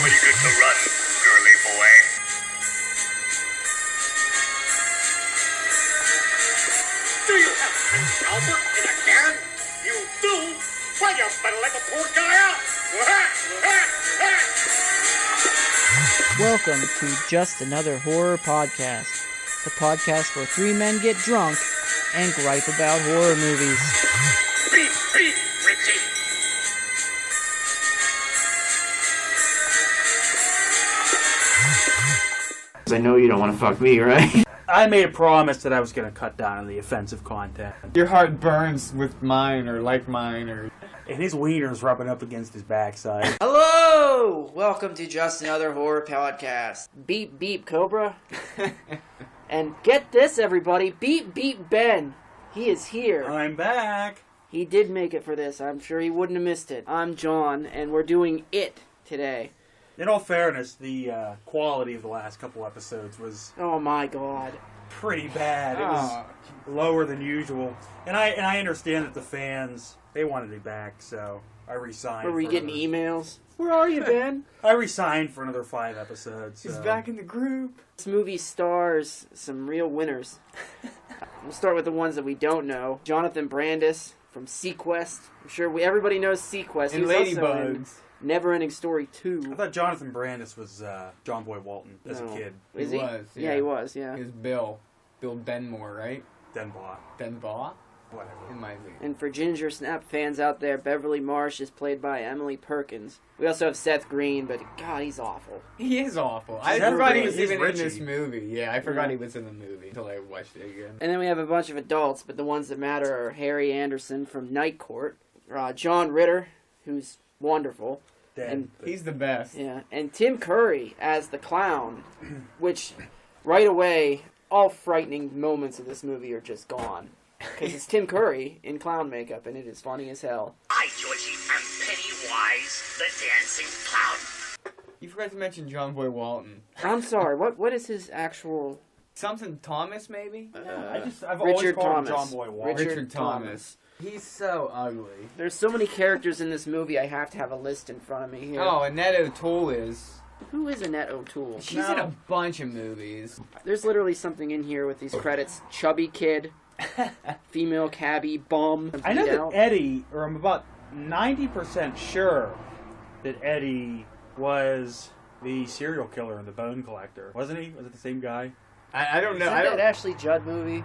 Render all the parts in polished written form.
Pretty good to run, girly boy. Do you have Prince Albert in a can? You do? Well, you better let the poor guy out. Welcome to Just Another Horror Podcast, the podcast where three men get drunk and gripe about horror movies. Beep, beep, Richie. I know you don't want to fuck me, right? I made a promise that I was going to cut down on the offensive content. Your heart burns with mine, or like mine, or... And his wiener's rubbing up against his backside. Hello! Welcome to Just Another Horror Podcast. Beep, beep, Cobra. And get this, everybody. Beep, beep, Ben. He is here. I'm back. He did make it for this. I'm sure he wouldn't have missed it. I'm John, and we're doing It today. In all fairness, the quality of the last couple episodes was Oh my god. pretty bad. It was lower than usual. And I understand that the fans, they wanted me back, so I resigned. Were we for getting another- emails? Where are you, Ben? I resigned for another 5 episodes. He's so. back in the group. This movie stars some real winners. We'll start with the ones that we don't know. Jonathan Brandis from Sequest. I'm sure everybody knows Sequest. And He was also in Ladybugs. Neverending Story I 2. thought Jonathan Brandis was John Boy Walton as No. a kid. Is He he? was, Yeah, yeah. he was, yeah. He was Bill. Bill Benmore, right? Denbaugh. Benbaugh? Whatever. It might be. And for Ginger Snap fans out there, Beverly Marsh is played by Emily Perkins. We also have Seth Green, but God, he's awful. He is awful. I Seth forgot he Green was is even in Richie. this movie. Yeah, I forgot Yeah. he was in the movie until I watched it again. And then we have a bunch of adults, but the ones that matter are Harry Anderson from Night Court, John Ritter, who's wonderful, Dead. And- He's the best. yeah, and Tim Curry as the clown, which right away, all frightening moments of this movie are just gone. Because it's Tim Curry in clown makeup, and it is funny as hell. I, Georgie, am Pennywise, the dancing clown. You forgot to mention John Boy Walton. I'm sorry, what is his actual... Something Thomas, maybe? I've Richard always called him Thomas. John Boy Walton. Richard Thomas. He's so ugly. There's so many characters in this movie, I have to have a list in front of me here. Oh, Annette O'Toole is... Who is Annette O'Toole? She's in a bunch of movies. There's literally something in here with these credits. Chubby kid, female cabbie, bum. I know beat that out. Eddie, or I'm about 90% sure that Eddie was the serial killer in The Bone Collector. Wasn't he? Was it the same guy? I don't know. Is I that don't. that Ashley Judd movie?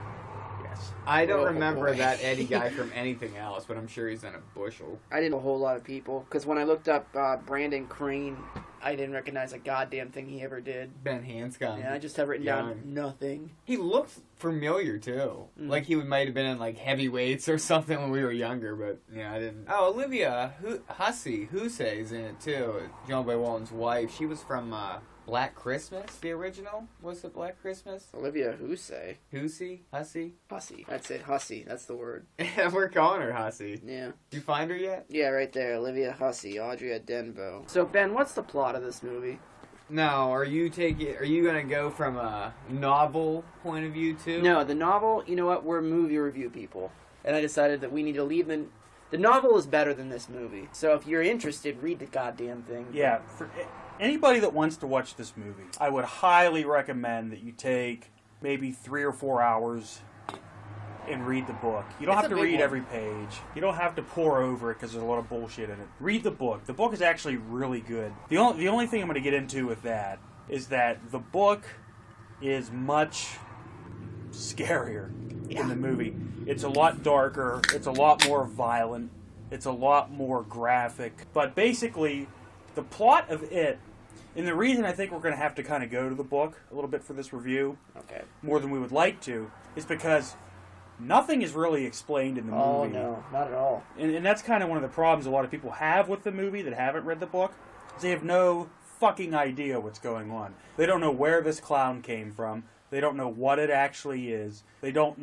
Yes. I don't Oh, remember boy. that Eddie guy from anything else, but I'm sure he's in a bushel. I didn't know a whole lot of people, because when I looked up Brandon Crane, I didn't recognize a goddamn thing he ever did. Ben Hanscom. Yeah, I just have written Young. down nothing. He looked familiar too. Like he might have been in like Heavyweights or something when we were younger, but yeah, I didn't. Oh, Olivia Hussey is in it too. John Boy Walton's wife. She was from Black Christmas. The original was it Black Christmas? Olivia Hussey. Hussey. Hussey. That's it. Hussey. That's the word. We're calling her Hussey. Yeah. Did you find her yet? Yeah, right there. Olivia Hussey. Audria Denbo. So, Ben, what's the plot of this movie? No. Are you gonna go from a novel point of view too? No, the novel, you know what? We're movie review people. And I decided that we need to leave the novel is better than this movie. So if you're interested, read the goddamn thing. Yeah, for anybody that wants to watch this movie, I would highly recommend that you take maybe 3 or 4 hours and read the book. You don't It's have to a big read one. every page. You don't have to pour over it because there's a lot of bullshit in it. Read the book. The book is actually really good. The only thing I'm going to get into with that is that the book is much scarier than the movie. It's a lot darker. It's a lot more violent. It's a lot more graphic. But basically, the plot of it, and the reason I think we're going to have to kind of go to the book a little bit for this review, Okay. more than we would like to, is because nothing is really explained in the Oh, movie. no. Not at all. And that's kind of one of the problems a lot of people have with the movie that haven't read the book, is they have no fucking idea what's going on. They don't know where this clown came from. They don't know what it actually is. They don't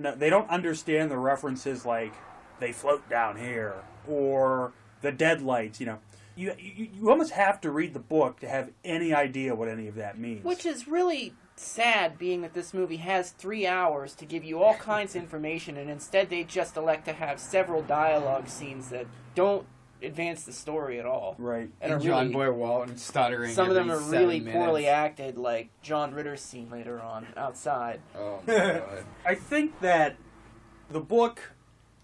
understand the references like they float down here or the deadlights, you know. You almost have to read the book to have any idea what any of that means. Which is really sad being that this movie has 3 hours to give you all kinds of information, and instead they just elect to have several dialogue scenes that don't advance the story at all. Right. And And are John really, Boy Walton stuttering. some of them every are 7 really minutes. poorly acted, like John Ritter's scene later on outside. Oh my god. I think that the book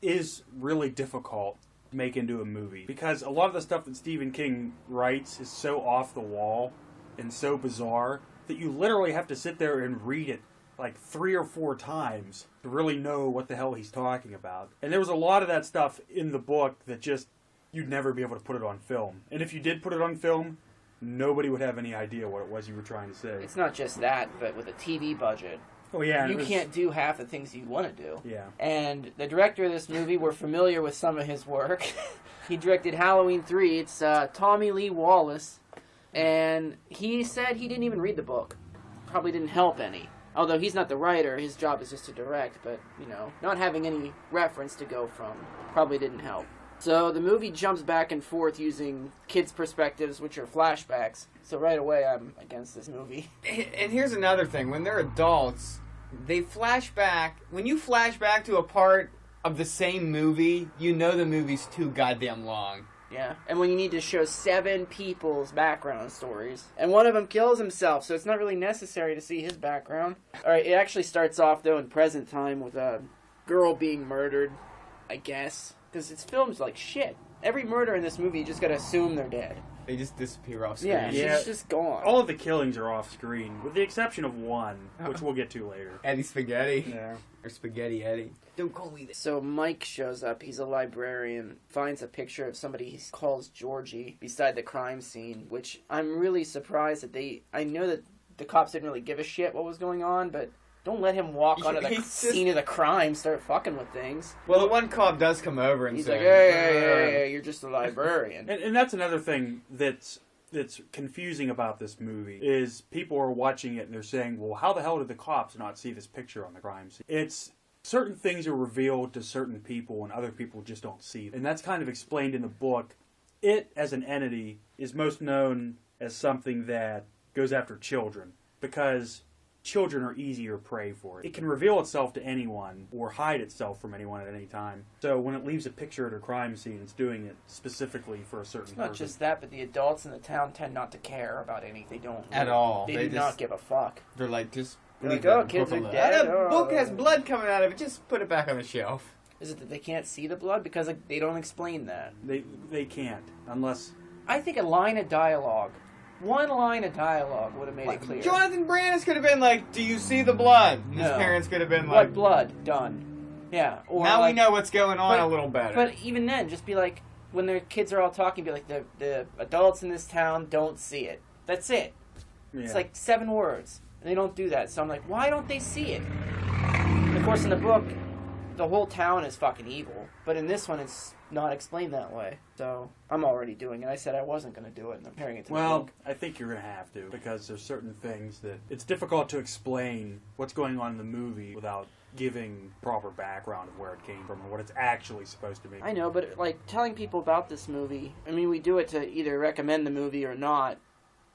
is really difficult to make into a movie because a lot of the stuff that Stephen King writes is so off the wall and so bizarre that you literally have to sit there and read it like 3 or 4 times to really know what the hell he's talking about. And there was a lot of that stuff in the book that just you'd never be able to put it on film. And if you did put it on film, nobody would have any idea what it was you were trying to say. It's not just that, but with a TV budget, Oh yeah, and you it was- can't do half the things you want to do. Yeah. And the director of this movie, we're familiar with some of his work. He directed Halloween 3. It's Tommy Lee Wallace. And he said he didn't even read the book. Probably didn't help any. Although he's not the writer, his job is just to direct. But, you know, not having any reference to go from probably didn't help. So the movie jumps back and forth using kids' perspectives, which are flashbacks. So right away, I'm against this movie. And here's another thing: when they're adults, they flash back. When you flash back to a part of the same movie, you know the movie's too goddamn long. Yeah, and when you need to show 7 people's background stories, and one of them kills himself, so it's not really necessary to see his background. Alright, it actually starts off, though, in present time with a girl being murdered, I guess, because it's filmed like shit. Every murder in this movie, you just gotta assume they're dead. They just disappear off screen. Yeah, Yeah. she's just gone. All of the killings are off screen, with the exception of one, which we'll get to later. Eddie Spaghetti. Yeah. Or Spaghetti Eddie. Don't call me this. So Mike shows up, he's a librarian, finds a picture of somebody he calls Georgie beside the crime scene, which I'm really surprised that I know that the cops didn't really give a shit what was going on, but don't let him walk onto the He's just- scene of the crime, start fucking with things. Well, the one cop does come over and He's say, like, hey, you're just a librarian. And that's another thing that's confusing about this movie is people are watching it and they're saying, well, how the hell did the cops not see this picture on the crime scene? It's certain things are revealed to certain people and other people just don't see it. And that's kind of explained in the book. It, as an entity, is most known as something that goes after children because children are easier prey for it. It can reveal itself to anyone or hide itself from anyone at any time. So when it leaves a picture at a crime scene, it's doing it specifically for a certain It's not person. just that, but the adults in the town tend not to care about anything. They don't. At all. They, They do just- not give a fuck. They're like, just They're leave like, oh, that kids book are alone. dead, That book oh. has blood coming out of it. Just put it back on the shelf. Is it that they can't see the blood? Because like, they don't explain that. They can't unless I think a line of dialogue, one line of dialogue would have made it clear. Jonathan Brandis could have been like, do you see the blood? His No. parents could have been What like, blood? Done. Yeah. Or now like, we know what's going on but- a little better. But even then, just be like, when their kids are all talking, be like, the adults in this town don't see it. That's it. yeah. It's like 7 words. And they don't do that. So I'm like, why don't they see it? And of course, in the book, the whole town is fucking evil. But in this one, it's not explained that way. So I'm already doing it. I said I wasn't going to do it, and I'm comparing it to the Well, book. I think you're going to have to because there's certain things that it's difficult to explain what's going on in the movie without giving proper background of where it came from and what it's actually supposed to be. I know, but like telling people about this movie, I mean, we do it to either recommend the movie or not,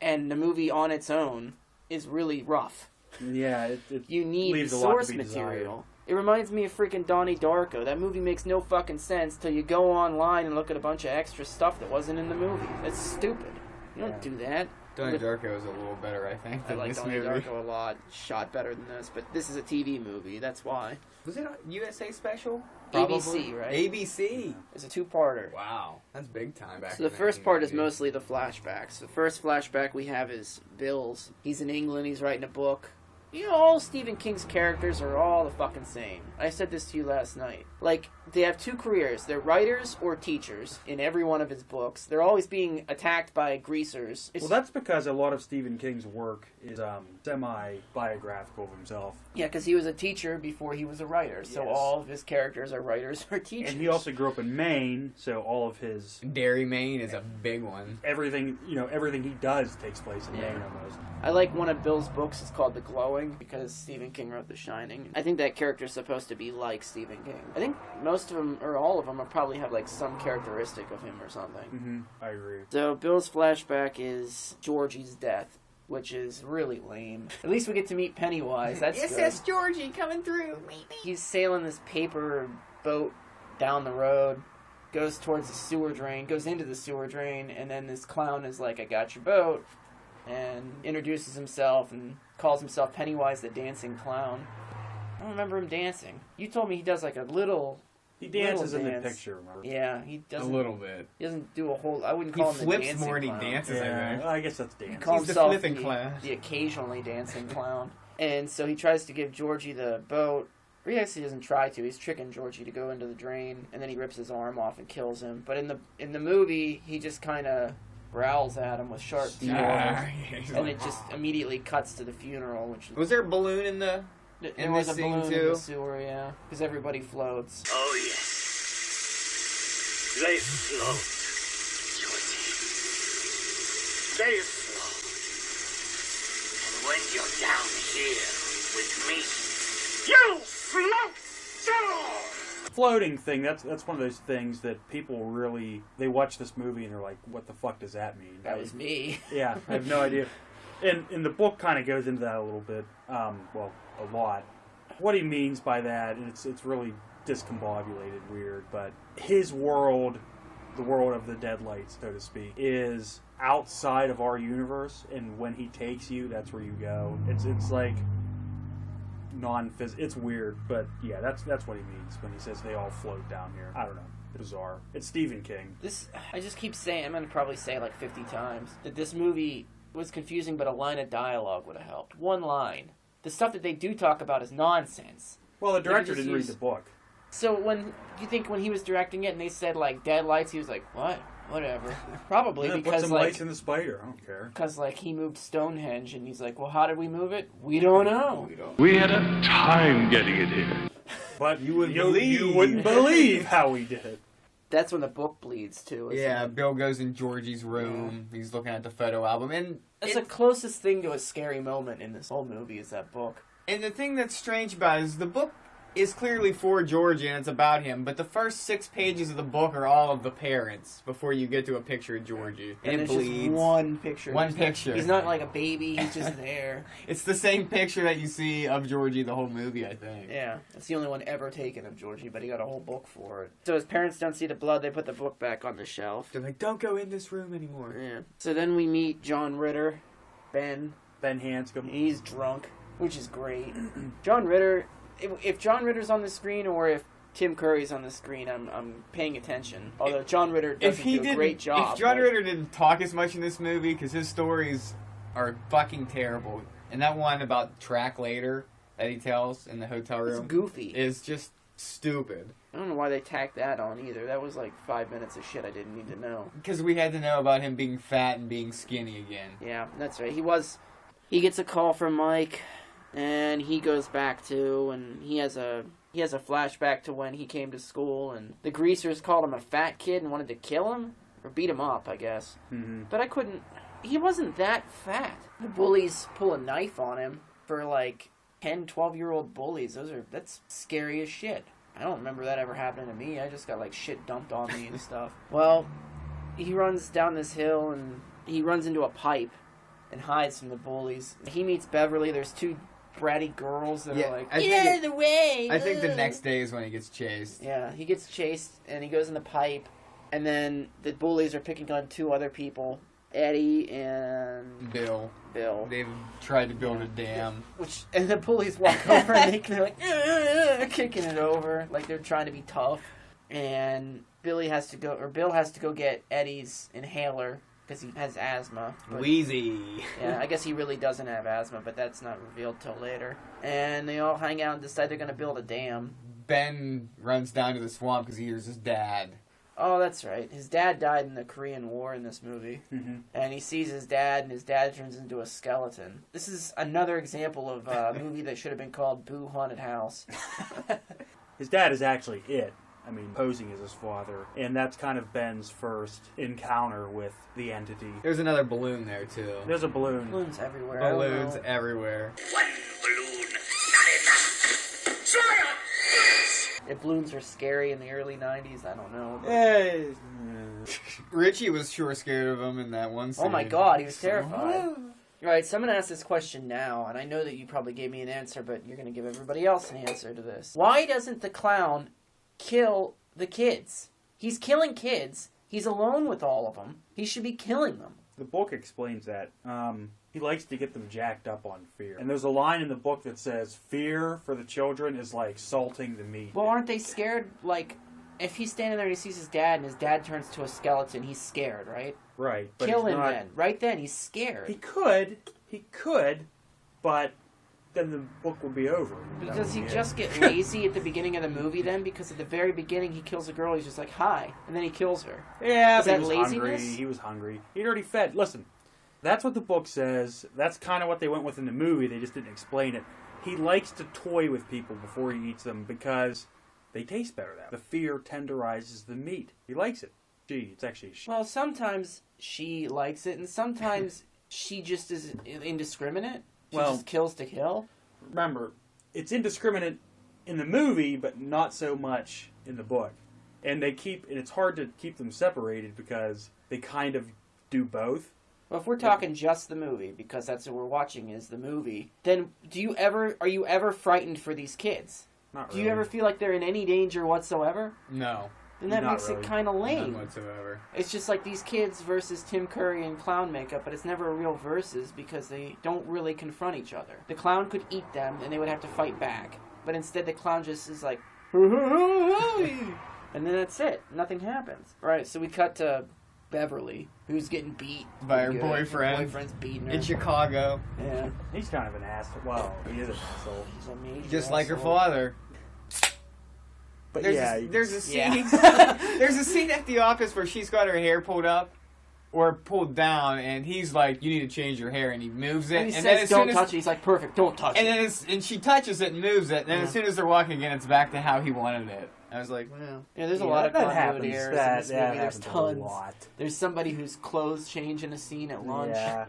and the movie on its own is really rough. Yeah, it You need leaves the a lot source to be material. It reminds me of freaking Donnie Darko. That movie makes no fucking sense till you go online and look at a bunch of extra stuff that wasn't in the movie. That's stupid. You don't Yeah. do that. Donnie With- Darko is a little better, I think, I than like this Donnie movie. Darko a lot. Shot better than this, but this is a TV movie. That's why. Was it a USA special? ABC, right? ABC. It's a 2-parter. Wow, that's big time back. So the in first part is 1990. mostly the flashbacks. The first flashback we have is Bill's. He's in England. He's writing a book. You know, all Stephen King's characters are all the fucking same. I said this to you last night. Like, they have 2 careers. They're writers or teachers in every one of his books. They're always being attacked by greasers. Well, that's because a lot of Stephen King's work is semi-biographical of himself. Yeah, because he was a teacher before he was a writer. So Yes. all of his characters are writers or teachers. And he also grew up in Maine, so all of his Dairy Maine is a big one. everything he does takes place in Yeah. Maine almost. I like one of Bill's books. It's called The Glowing because Stephen King wrote The Shining. I think that character's supposed to be like Stephen King. I think most of them, or all of them, will probably have like some characteristic of him or something. I agree. So Bill's flashback is Georgie's death. which is really lame. At least we get to meet Pennywise. That's good. SS Georgie coming through. He's sailing this paper boat down the road, goes towards the sewer drain, goes into the sewer drain, and then this clown is like, I got your boat, and introduces himself and calls himself Pennywise the Dancing Clown. I don't remember him dancing. You told me he does like a little... He dances little in the dance. picture, remember? Yeah, he doesn't... A little bit. He doesn't do a whole... I wouldn't He call him the flips dancing more than he clown. dances, I Yeah, think. well, I guess that's dancing. He calls He's the himself flipping clown. the occasionally dancing clown. And so he tries to give Georgie the boat. Or he actually doesn't try to. He's tricking Georgie to go into the drain, and then he rips his arm off and kills him. But in the movie, he just kind of growls at him with sharp teeth. Ah, And it just immediately cuts to the funeral, which Was there a balloon in the... there was a this scene, balloon in too? the sewer, yeah, because everybody floats. Oh, yes. They float, Georgie. They float. And when you're down here with me, you float too! Floating thing, that's one of those things that people really... They watch this movie and they're like, what the fuck does that mean? That was me. Yeah, I have no idea. And the book kind of goes into that a little bit. Well, a lot. What he means by that, and it's really discombobulated weird, but his world, the world of the Deadlights, so to speak, is outside of our universe, and when he takes you, that's where you go. It's like non-physical. It's weird, but yeah, that's what he means when he says they all float down here. I don't know. Bizarre. It's Stephen King. I just keep saying, I'm going to probably say it like 50 times, that this movie was confusing, but a line of dialogue would have helped. One line. The stuff that they do talk about is nonsense. Well, the director just didn't read use- the book. So when you think when he was directing it and they said like Deadlights, he was like, what? Whatever. Probably Yeah, put because some like lights in the spider. I don't care. because like he moved Stonehenge and he's like, well, how did we move it? We don't know. We had a time getting it here. But You wouldn't wouldn't believe how we did it. That's when the book bleeds too. isn't Yeah, it? Bill goes in Georgie's room. He's looking at the photo album. And That's the closest thing to a scary moment in this whole movie is that book. And the thing that's strange about it is the book is clearly for Georgie and it's about him, but the first 6 pages of the book are all of the parents before you get to a picture of Georgie. And it there's bleeds. just one picture. One picture. He's not like a baby. He's just there. It's the same picture that you see of Georgie the whole movie, I think. Yeah, it's the only one ever taken of Georgie, but he got a whole book for it. So his parents don't see the blood. They put the book back on the shelf. They're like, don't go in this room anymore. Yeah. So then we meet John Ritter, Ben. Ben Hanscom. He's drunk, which is great. John Ritter. If John Ritter's on the screen or if Tim Curry's on the screen, I'm paying attention. Although John Ritter doesn't do a great job. If John but- Ritter didn't talk as much in this movie, because his stories are fucking terrible, and that one about Track Later that he tells in the hotel It's room goofy. is just stupid. I don't know why they tacked that on either. That was like 5 minutes of shit I didn't need to know. Because we had to know about him being fat and being skinny again. Yeah, that's right. He gets a call from Mike, and he goes back to, and he has a flashback to when he came to school, and the greasers called him a fat kid and wanted to kill him or beat him up, I guess. Mm-hmm. But he wasn't that fat. The bullies pull a knife on him for like 10, 12-year-old bullies. That's scary as shit. I don't remember that ever happening to me. I just got like shit dumped on me and stuff. Well, he runs down this hill and he runs into a pipe and hides from the bullies. He meets Beverly. There's 2 bratty girls that Yeah, are like, I get think out of the way! I think the Ugh." next day is when he gets chased. Yeah, he gets chased and he goes in the pipe, and then the bullies are picking on 2 other people, Eddie and Bill. Bill. They've tried to build a dam. And the bullies walk over and they're like, "Ugh," kicking it over, like they're trying to be tough. And Bill has to go get Eddie's inhaler because he has asthma. But, Wheezy. yeah, I guess he really doesn't have asthma, but that's not revealed till later. And they all hang out and decide they're going to build a dam. Ben runs down to the swamp because he hears his dad. Oh, that's right. His dad died in the Korean War in this movie. Mm-hmm. And he sees his dad, and his dad turns into a skeleton. This is another example of a movie that should have been called Boo Haunted House. His dad is actually it. I mean, posing as his father. And that's kind of Ben's first encounter with the entity. There's another balloon there, too. There's a balloon. Balloons everywhere. I don't Balloons know. everywhere. One balloon, not enough. Try on. If balloons are scary in the early 90s, I don't know. but- Richie was sure scared of him in that one scene. Oh my god, he was terrified. All right, so I'm going to ask this question now, and I know that you probably gave me an answer, but you're going to give everybody else an answer to this. Why doesn't the clown kill the kids? He's killing kids. He's alone with all of them. He should be killing them. The book explains that. He likes to get them jacked up on fear. And there's a line in the book that says, fear for the children is like salting the meat. Well, aren't they scared? Like, if he's standing there and he sees his dad and his dad turns to a skeleton, he's scared, right? Right. But Kill he's him not- then. Right then, he's scared. He could, but then the book would be over. That Does would he be just it. get lazy at the beginning of the movie then? Because at the very beginning he kills a girl, he's just like, hi, and then he kills her. Yeah, Is but that he was laziness? hungry. He was hungry. He'd already fed. Listen, that's what the book says. That's kind of what they went with in the movie. They just didn't explain it. He likes to toy with people before he eats them because they taste better that way. The fear tenderizes the meat. He likes it. Gee, it's actually she. Well, sometimes she likes it, and sometimes she just is indiscriminate. She Well- just kills to kill. Remember, it's indiscriminate in the movie, but not so much in the book. And it's hard to keep them separated because they kind of do both. Well, if we're talking just the movie, because that's what we're watching is the movie, then are you ever frightened for these kids? Not Do really. you ever feel like they're in any danger whatsoever? No, Then that Not makes really. it kind of none lame. whatsoever. It's just like these kids versus Tim Curry in clown makeup, but it's never a real versus because they don't really confront each other. The clown could eat them and they would have to fight back. But instead the clown just is like, and then that's it. Nothing happens. Right, so we cut to Beverly, who's getting beat. By her Good. boyfriend. Her boyfriend's beating her. In Chicago, Yeah. He's kind of an asshole. Well, he is an asshole. He's a major just like her asshole. father. But There's yeah, there's a scene. Yeah. There's a scene at the office where she's got her hair pulled up or pulled down, and he's like, "You need to change your hair," and he moves it. And he and then says, as don't soon as, touch it. He's like, perfect, don't touch And it. then and she touches it and moves it. And then Yeah. as soon as they're walking again, it's back to how he wanted it. I was like, well, Yeah, there's a yeah, lot of that continuity happens. errors in That this movie. There's happens tons. a lot. There's somebody whose clothes change in a scene at lunch. Yeah.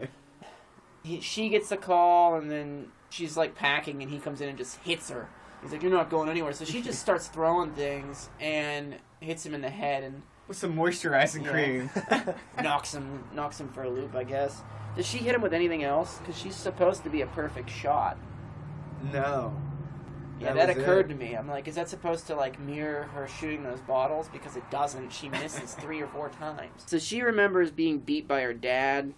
She gets the call, and then she's like packing, and he comes in and just hits her. He's like, "You're not going anywhere." So she just starts throwing things and hits him in the head and with some moisturizing Yeah. cream. knocks him for a loop, I guess. Does she hit him with anything else? Because she's supposed to be a perfect shot. No. Yeah, That that was occurred it. to me. I'm like, is that supposed to like mirror her shooting those bottles? Because it doesn't. She misses 3 or 4 times. So she remembers being beat by her dad,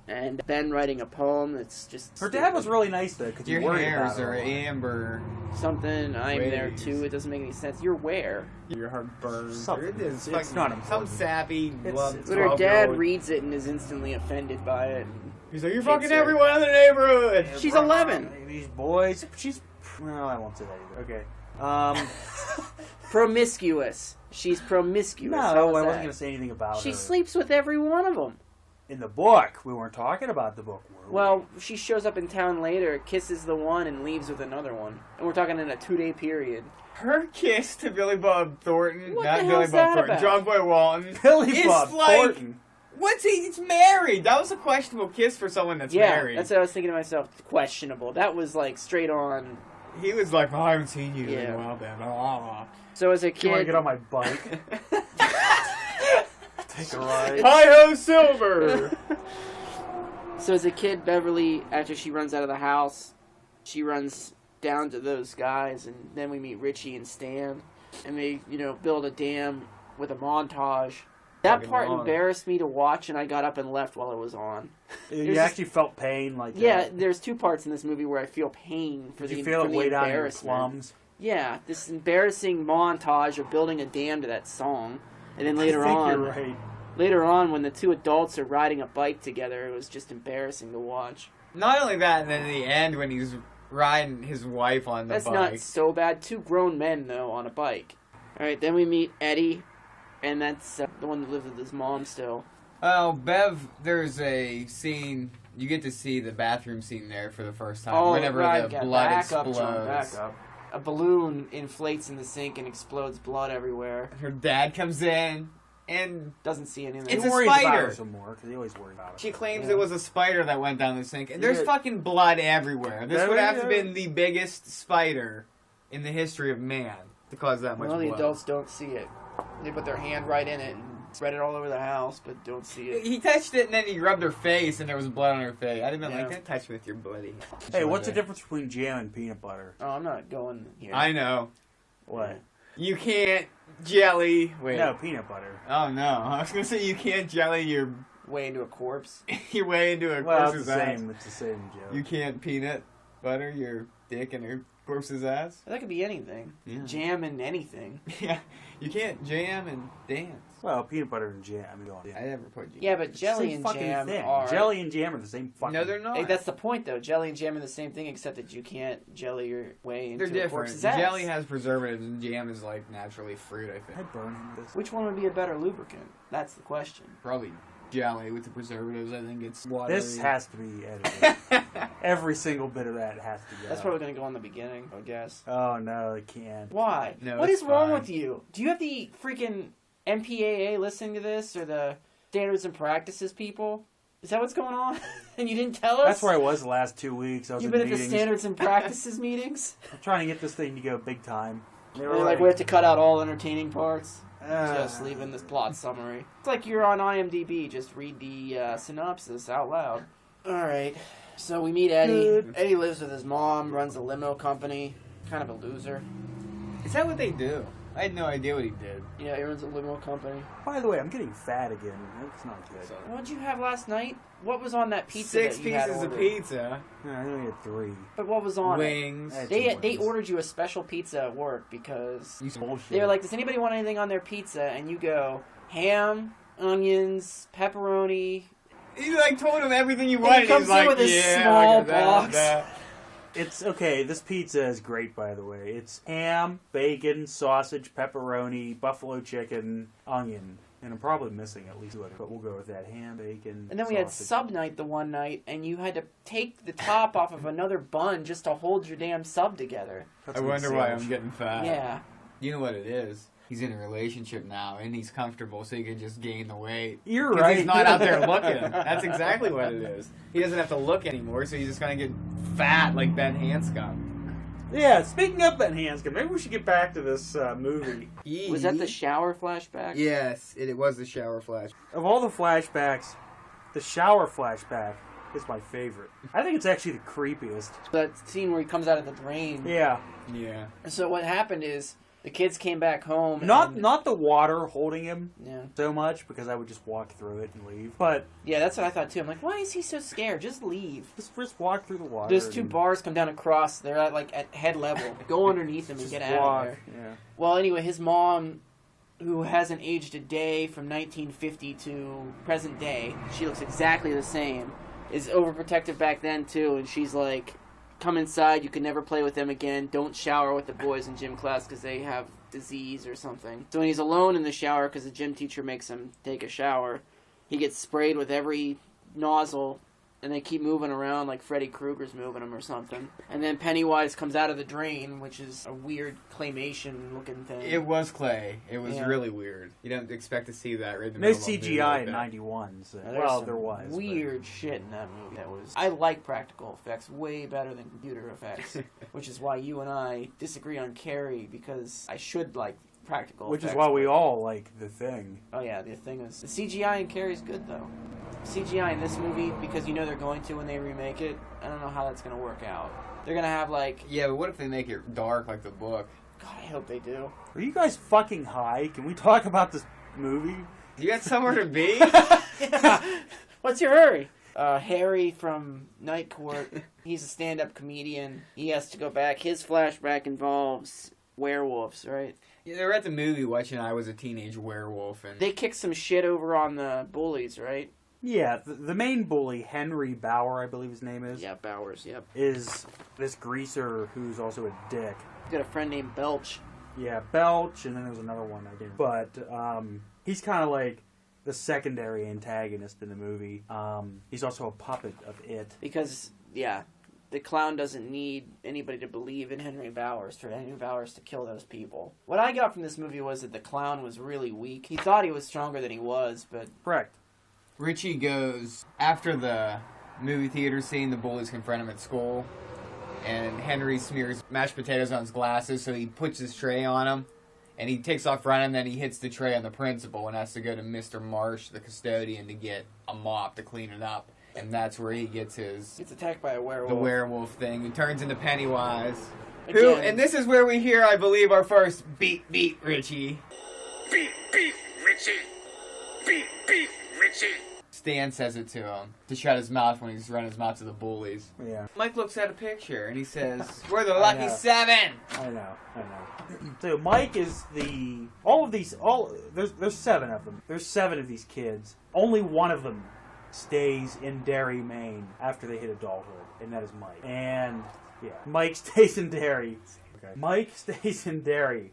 and Ben writing a poem that's just Her dad was really nice though, because Your you worried hairs about her are a lot. amber. something. I'm there Ways. too. It doesn't make any sense. You're where? Your heart burns. Something. It is It's fucking- not Some important. sappy, love But her dad 12-year-old. reads it and is instantly offended by it. He's like, "You're Kids fucking are- everyone in the neighborhood." She's 11. These boys. She's. Well, I won't say that either. Okay. Promiscuous. She's promiscuous. No, How I is wasn't that? going to say anything about She her. sleeps with every one of them. In the book, we weren't talking about the book, were we? Well, she shows up in town later, kisses the one, and leaves with another one. And we're talking in a 2-day period. Her kiss to Billy Bob Thornton, What not the Billy hell's Bob that Thornton, about? John Boy Walton. Billy It's Bob like- Thornton. What's he? He's married. That was a questionable kiss for someone that's Yeah, married. that's what I was thinking to myself. Questionable. That was like straight on. He was like, "Oh, I haven't seen you in Yeah. a while, Ben." Oh. So as a Do you want to kid, get on my bike? Take a ride. Hi ho, Silver. so as a kid, Beverly, after she runs out of the house, she runs down to those guys, and then we meet Richie and Stan, and they, build a dam with a montage. That Fucking part long. embarrassed me to watch, and I got up and left while it was on. You There's actually felt pain, like Yeah, that. there's 2 parts in this movie where I feel pain for Did the you feel for it the way down your embarrassment. plums? Yeah, this embarrassing montage of building a dam to that song, and then later I think on, you're right. later on when the 2 adults are riding a bike together, it was just embarrassing to watch. Not only that, and then in the end when he's riding his wife on the That's bike. not so bad. 2 grown men though on a bike. All right, then we meet Eddie, and that's the one that lives with his mom still. Oh, Bev, there's a scene. You get to see the bathroom scene there for the first time. Oh, whenever right, the yeah, blood back explodes. up, John, back up. A balloon inflates in the sink and explodes blood everywhere. Her dad comes in, and Doesn't see anything. It's He a worries about spider. her some more, because he always worries about it. she claims Yeah. it was a spider that went down the sink. And there's Yeah. fucking blood everywhere. This Yeah, would have to have yeah. been the biggest spider in the history of man to cause that much Well, the blood. adults don't see it. They put their hand right in it, and Spread it all over the house, but don't see it. He touched it and then he rubbed her face and there was blood on her face. I'd have been Yeah. like, don't touch me with your bloody. Hey, what's the difference between jam and peanut butter? Oh, I'm not going here. I know. What? You can't jelly. Wait. No, peanut butter. Oh no. I was gonna say you can't jelly your Way into a corpse. your way into a Well, it's corpse's the ass. same. It's the same joke. You can't peanut butter your dick in a corpse's ass. That could be anything. Yeah. Jam and anything. Yeah. You can't jam and dance. Well, peanut butter and jam. I mean, I never put jam. Yeah, but it's the jelly same and fucking jam thing. are... Jelly and jam are the same fucking. No, they're not. Hey, that's the point, though. Jelly and jam are the same thing, except that you can't jelly your way into They're a different. corpse's ass. Jelly has preservatives and jam is like naturally fruit, I think. I burn him this. Which one would be a better lubricant? That's the question. Probably jelly with the preservatives. I think it's water. This has to be edited. Every single bit of that has to go. That's probably going to go in the beginning, I guess. Oh no, it can't. Why? No, What it's is wrong fine. with you? Do you have the freaking MPAA listening to this, or the Standards and Practices people? Is that what's going on? And you didn't tell us? That's where I was the last 2 weeks. I was You've in been at the meetings. Standards and Practices meetings? I'm trying to get this thing to go big time. They They're were like, we have to cut out all entertaining parts. Just uh, leaving this plot summary. It's like you're on IMDb. Just read the synopsis out loud. Alright, so we meet Eddie. Eddie lives with his mom, runs a limo company. Kind of a loser. Is that what they do? I had no idea what he did. Yeah, he runs a limo company. By the way, I'm getting fat again. That's not good. What'd you have last night? What was on that pizza 6 that you had pieces of ordered? pizza, Yeah, I only had 3. But what was on it? wings. Hey. They ordered you a special pizza at work because Bullshit. they were like, does anybody want anything on their pizza? And you go, ham, onions, pepperoni. You like told him everything you he wanted. comes He's in like, with a yeah, small I got that, box. that. It's okay. This pizza is great, by the way. It's ham, bacon, sausage, pepperoni, buffalo chicken, onion, and I'm probably missing at least 2 of it. But we'll go with that: ham, bacon. And then we had sausage. sub night the one night, and you had to take the top off of another bun just to hold your damn sub together. That's I a wonder why sandwich. I'm getting fat. Yeah. You know what it is? He's in a relationship now, and he's comfortable, so he can just gain the weight. You're 'Cause right. He's not out there looking. That's exactly what it is. He doesn't have to look anymore, so he's just gonna get fat like Ben Hanscom. Yeah. Speaking of Ben Hanscom, maybe we should get back to this movie. Was that the shower flashback? Yes, it was the shower flash. Of all the flashbacks, the shower flashback is my favorite. I think it's actually the creepiest. That scene where he comes out of the drain. Yeah. Yeah. So what happened is the kids came back home. Not and, not the water holding him Yeah. so much, because I would just walk through it and leave. But Yeah, that's what I thought too. I'm like, why is he so scared? Just leave. just walk through the water. There's 2 and bars come down across. They're at head level. Go underneath them and just get out walk. of there. Yeah. Well, anyway, his mom, who hasn't aged a day from 1950 to present day, she looks exactly the same, is overprotective back then too, and she's like, come inside, you can never play with them again, don't shower with the boys in gym class because they have disease or something. So when he's alone in the shower because the gym teacher makes him take a shower, he gets sprayed with every nozzle, and they keep moving around like Freddy Krueger's moving them or something. And then Pennywise comes out of the drain, which is a weird claymation-looking thing. It was clay. It was Yeah. really weird. You don't expect to see that right in the No middle of a movie CGI like in that. '91. So, Now, there's well, some there was. but- weird shit in that movie. I like practical effects way better than computer effects, which is why you and I disagree on Carrie, because I should like practical Which is effects. why we all like The Thing. Oh yeah, the thing is, the CGI in Carrie's good though. CGI in this movie, because you know they're going to when they remake it. I don't know how that's gonna work out. They're gonna have like, Yeah, but what if they make it dark like the book? God, I hope they do. Are you guys fucking high? Can we talk about this movie? You got somewhere to be? What's your hurry? Harry from Night Court, he's a stand-up comedian. He has to go back. His flashback involves werewolves, right? Yeah, they were at the movie watching I Was a Teenage Werewolf, and They kick some shit over on the bullies, right? Yeah, the main bully, Henry Bauer, I believe his name is, Yeah, Bowers, yep. is this greaser who's also a dick. Got a friend named Belch. Yeah, Belch, and then there's another one I didn't. But he's kind of like the secondary antagonist in the movie. He's also a puppet of it. Because, yeah, the clown doesn't need anybody to believe in Henry Bowers for Henry Bowers to kill those people. What I got from this movie was that the clown was really weak. He thought he was stronger than he was, but Correct. Richie goes after the movie theater scene. The bullies confront him at school, and Henry smears mashed potatoes on his glasses, so he puts his tray on him, And he takes off running, and then he hits the tray on the principal and has to go to Mr. Marsh, the custodian, to get a mop to clean it up. And that's where he gets his Gets attacked by a werewolf. the werewolf thing. He turns into Pennywise. Who, Again. and this is where we hear, I believe, our first beep beep Richie. Beep, beep, Richie. Beep, beep, Richie. Stan says it to him to shut his mouth when he's running his mouth to the bullies. Yeah, Mike looks at a picture and he says, "We're the lucky know. 7." I know. So Mike is there's 7 of them. There's 7 of these kids. Only one of them stays in Derry, Maine after they hit adulthood, and that is Mike. And yeah, Mike stays in Derry. Okay. Mike stays in Derry,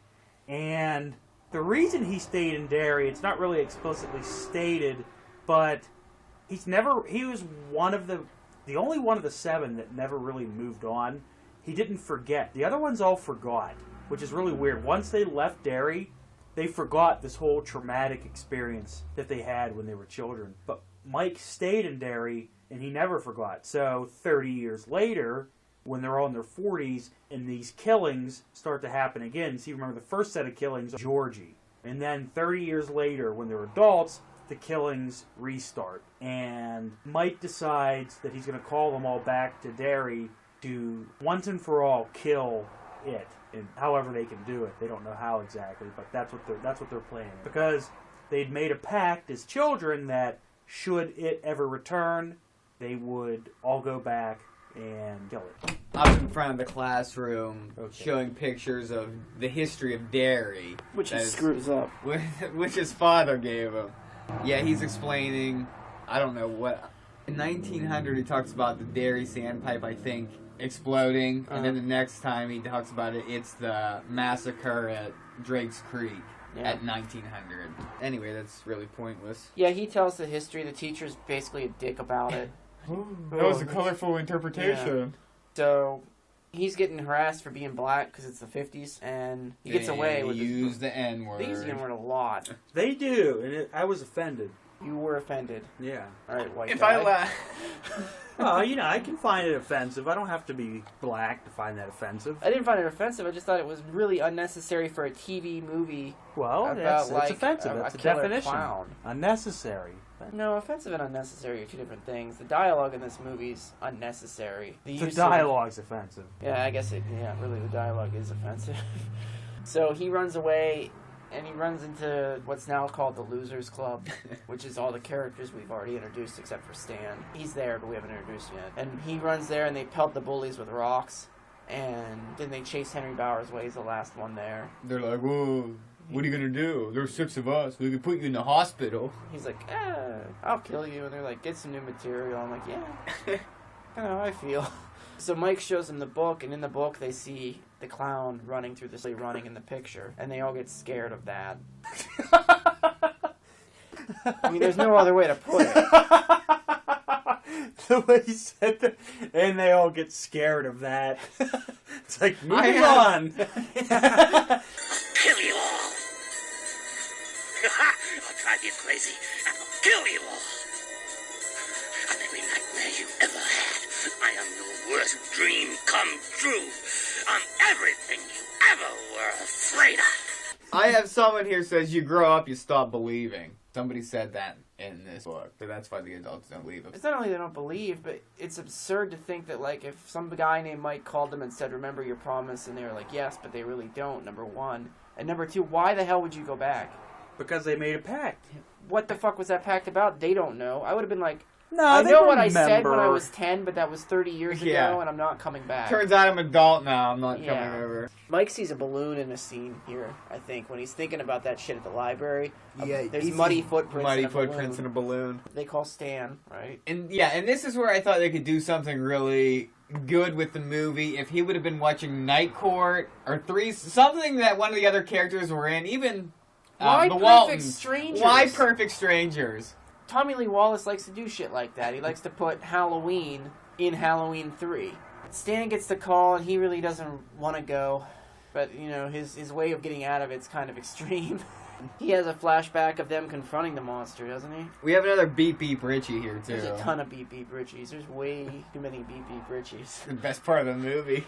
and the reason he stayed in Derry, it's not really explicitly stated, but he was the only one of the 7 that never really moved on. He didn't forget. The other ones all forgot, which is really weird. Once they left Derry, they forgot this whole traumatic experience that they had when they were children. But Mike stayed in Derry, and he never forgot. So 30 years later, when they're all in their 40s, and these killings start to happen again. See, remember the first set of killings, Georgie. And then 30 years later, when they're adults, the killings restart. And Mike decides that he's going to call them all back to Derry to once and for all kill it. And however they can do it. They don't know how exactly, but that's what they're planning. Because they'd made a pact as children that should it ever return, they would all go back and kill it. Up in front of the classroom, showing pictures of the history of Derry. Which he that is- screws up. which his father gave him. Yeah, he's explaining, I don't know what. In 1900, he talks about the Derry sandpipe, I think, exploding. And then the next time he talks about it, it's the massacre at Drake's Creek at 1900. Anyway, that's really pointless. Yeah, he tells the history. The teacher's basically a dick about it. That was a colorful interpretation. So he's getting harassed for being black because it's the 50s, and he gets away with use the N-word. They use the N-word a lot. They do, and I was offended. You were offended. Yeah. All right, white If guy. I laugh... Well, I can find it offensive. I don't have to be black to find that offensive. I didn't find it offensive. I just thought it was really unnecessary for a TV movie Well, about that's like offensive. a That's a killer definition. clown. Unnecessary. No, offensive and unnecessary are two different things. The dialogue in this movie's unnecessary. The use of- dialogue's offensive. Yeah, I guess really the dialogue is offensive. So he runs away, and he runs into what's now called the Losers Club, which is all the characters we've already introduced except for Stan. He's there, but we haven't introduced him yet. And he runs there, and they pelt the bullies with rocks, and then they chase Henry Bowers away. He's the last one there. They're like, whoa, what are you going to do? There's 6 of us. We could put you in the hospital. He's like, I'll kill you. And they're like, get some new material. I'm like, yeah, I know how I feel. So Mike shows them the book, and in the book they see the clown running through the city, running in the picture, and they all get scared of that. I mean, there's no other way to put it. The way he said that, and they all get scared of that. It's like, moving I on. Kill you all. I'll drive you crazy and I'll kill you all. On every nightmare you ever had, I am your worst dream come true. On everything you ever were afraid of. I have someone here says you grow up, you stop believing. Somebody said that in this book, so that's why the adults don't believe him. It's not only they don't believe, but it's absurd to think that, like, if some guy named Mike called them and said, remember your promise, and they were like, yes, but they really don't, number one. And number two, why the hell would you go back? Because they made a pact. What the fuck was that pact about? They don't know. I would have been like, No, I they know what I said when I remember. was 10, but that was 30 years ago, Yeah. and I'm not coming back. Turns out I'm an adult now, I'm not Yeah. coming over. Mike sees a balloon in a scene here, I think, when he's thinking about that shit at the library. Yeah, There's he muddy sees footprints Muddy in a footprints in balloon. a balloon. They call Stan, right? And this is where I thought they could do something really good with the movie if he would have been watching Night Court or something that one of the other characters were in, even Why the Perfect Waltons. Strangers? Why Perfect Strangers? Tommy Lee Wallace likes to do shit like that. He likes to put Halloween in Halloween 3. Stan gets the call, and he really doesn't want to go. But, you know, his way of getting out of it's kind of extreme. He has a flashback of them confronting the monster, doesn't he? We have another Beep Beep Richie here, too. There's a ton of Beep Beep Richies. There's way too many Beep Beep Richies. The best part of the movie.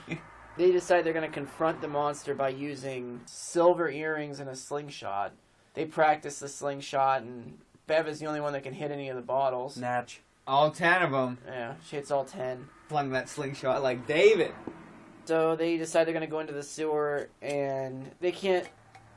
They decide they're going to confront the monster by using silver earrings and a slingshot. They practice the slingshot, and Bev is the only one that can hit any of the bottles. Natch. All 10 of them. Yeah, she hits all 10. Flung that slingshot like David. So they decide they're going to go into the sewer, and they can't...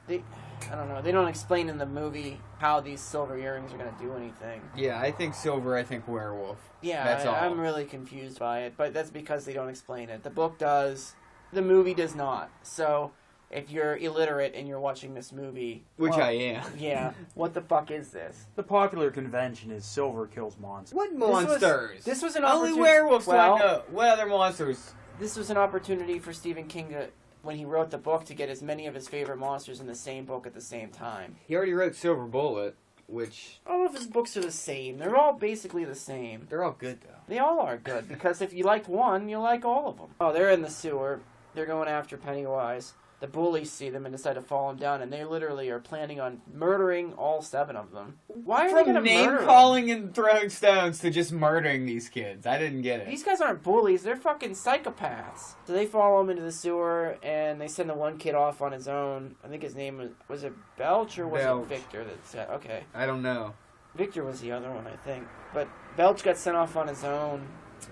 I don't know. They don't explain in the movie how these silver earrings are going to do anything. Yeah, I think silver, I think werewolf. Yeah, That's all. I'm really confused by it, but that's because they don't explain it. The book does. The movie does not. So if you're illiterate and you're watching this movie... Which well, I am. Yeah. What the fuck is this? The popular convention is silver kills monsters. What monsters? This was an Only opportunity... werewolves well, I know. What other monsters? This was an opportunity for Stephen King to, when he wrote the book, to get as many of his favorite monsters in the same book at the same time. He already wrote Silver Bullet, which... All of his books are the same. They're all basically the same. They're all good, though. They all are good, because if you liked one, you like all of them. Oh, they're in the sewer. They're going after Pennywise. The bullies see them and decide to follow him down, and they literally are planning on murdering all 7 of them. Why are they From going to murder them? name-calling and throwing stones to just murdering these kids. I didn't get it. These guys aren't bullies, they're fucking psychopaths. So they follow him into the sewer, and they send the one kid off on his own. I think his name was it Belch, or was Belch. it Victor that said, okay. I don't know. Victor was the other one, I think. But Belch got sent off on his own,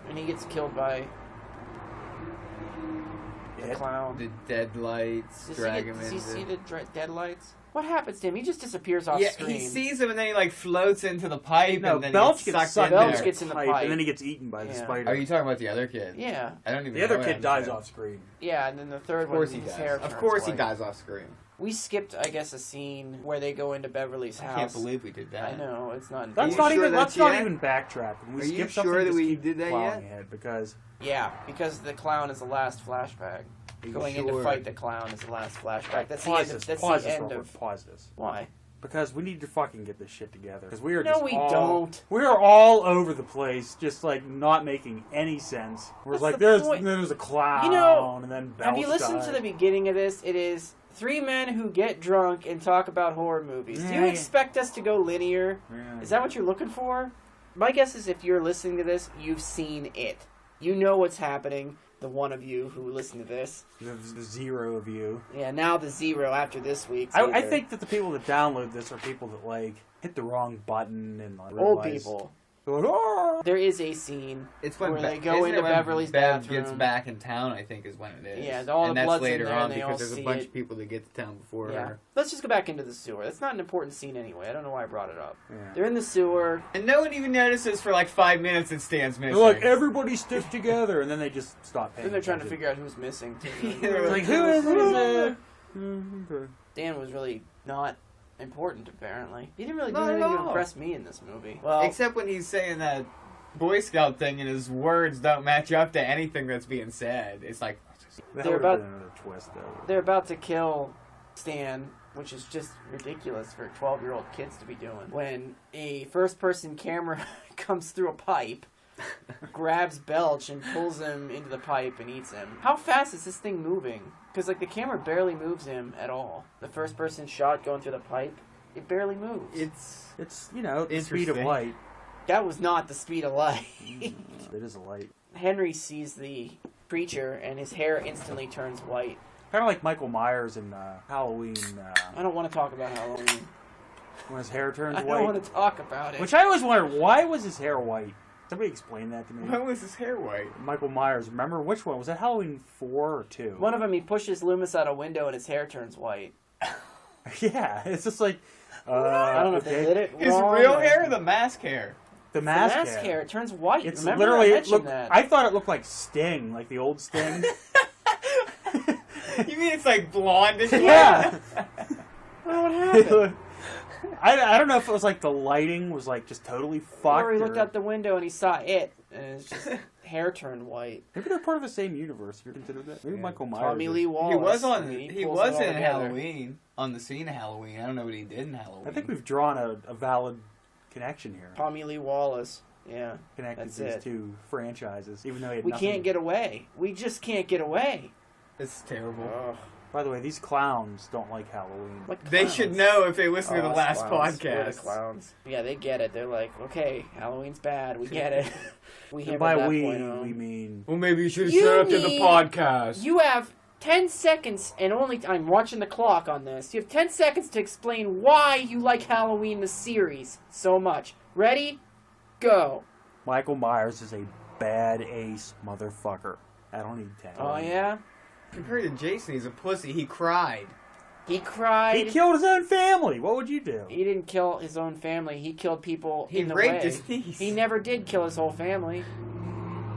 and he gets killed by the clown. The deadlights drag him Does into... he see the deadlights? What happens to him? He just disappears off Yeah, screen. he sees him and then he like floats into the pipe No, and then Belch he gets gets sucked sucked in Belch there. gets in the pipe. and then he gets eaten by the Yeah. spider. Are you talking about the other kid? Yeah. I don't even The know other what kid dies happened. off screen. Yeah, and then the third Of one, course he his does. hair Of turns course he white. dies off screen. We skipped, I guess, a scene where they go into Beverly's I house. can't believe we did that. I know, it's not... Let's you not sure even. that's Let's not yet? even backtrack. When we Are you skip sure something, that just we keep did that plowing yet? ahead because Yeah, because the clown is the last flashback. Are you Going in to sure? fight the clown is the last flashback. That's the pause end this. of, that's Pause the this. end Robert, of... pause this. Why? Because we need to fucking get this shit together. Because we are No, just we all, don't. We are all over the place, just like not making any sense. We're That's like, the point. there's a clown, You know, and then Have you Belch listened died. to the beginning of this? It is 3 men who get drunk and talk about horror movies. Do you Yeah. expect us to go linear? Yeah. Is that what you're looking for? My guess is if you're listening to this, you've seen it. You know what's happening. The one of you who listen to this. the 0 of you? Yeah, now the 0 after this week. I think that the people that download this are people that like hit the wrong button and like Old realize- people. They're like, "Oh!" There is a scene It's when where Be- they go isn't into it when Beverly's Bev bathroom. gets back in town, I think, is when it is. Yeah, all the and that's blood's in later there on and they all because there's a see bunch it. of people that get to town before Yeah. her. Let's just go back into the sewer. That's not an important scene anyway. I don't know why I brought it up. Yeah. They're in the sewer. And no one even notices for like 5 minutes it stands missing. They're like, everybody stick together, and then they just stop paying Then they're trying to attention. figure out who's missing. Too. They're like, who is it? Okay. Dan was really not important, apparently. He didn't really do Not at anything to all. impress me in this movie. Well, Except when he's saying that Boy Scout thing and his words don't match up to anything that's being said. It's like, That They're would have about- been another twist, though. they're about to kill Stan, which is just ridiculous for 12-year-old kids to be doing. When a first-person camera comes through a pipe, grabs Belch and pulls him into the pipe and eats him. How fast is this thing moving? Because like the camera barely moves him at all. The first-person shot going through the pipe, it barely moves. It's, you know, the speed of Interesting. light. That was not the speed of light. It is a light. Henry sees the creature and his hair instantly turns white. Kind of like Michael Myers in Halloween, I don't want to talk about Halloween. when his hair turns I don't white. want to talk about it. Which I always wondered, why was his hair white? Somebody explain that to me. when was his hair white? Michael Myers, remember which one? Was it Halloween 4 or 2? One of them, he pushes Loomis out a window and his hair turns white. Yeah, it's just like... I don't know if they did it His wrong real or- hair or the mask hair? The The mask, mask hair. It turns white. It's Remember literally... I It mentioned looked, that. I thought it looked like Sting, like the old Sting. You mean it's like blondish? Yeah! Oh, what happened? I don't know if it was like the lighting was like just totally fucked. Or he looked or- out the window and he saw it, and his just hair turned white. Maybe they're part of the same universe. You consider that? Maybe Yeah. Michael Myers. Tommy Lee is. Wallace. He was I on. mean, He pulls was it all in together. Halloween, on the scene of Halloween. I don't know what he did in Halloween. I think we've drawn a valid connection here. Tommy Lee Wallace. Yeah. Connected That's these it. two franchises, even though he had We nothing- can't get away. We just can't get away. It's terrible. Ugh. By the way, these clowns don't like Halloween. Like They clowns. should know if they listen to the us last clowns. We're the podcast. clowns. Yeah, they get it. They're like, okay, Halloween's bad. We get it. We And hammered by that we, point home. we mean... Well, maybe you should have You showed up to the need- podcast. You have 10 seconds, and only I'm watching the clock on this. You have 10 seconds to explain why you like Halloween the series so much. Ready? Go. Michael Myers is a bad ace motherfucker. I don't need 10. Oh yeah. Compared to Jason, he's a pussy. He cried. He cried. He killed his own family. What would you do? He didn't kill his own family. He killed people He in the raped way. his niece. He never did kill his whole family.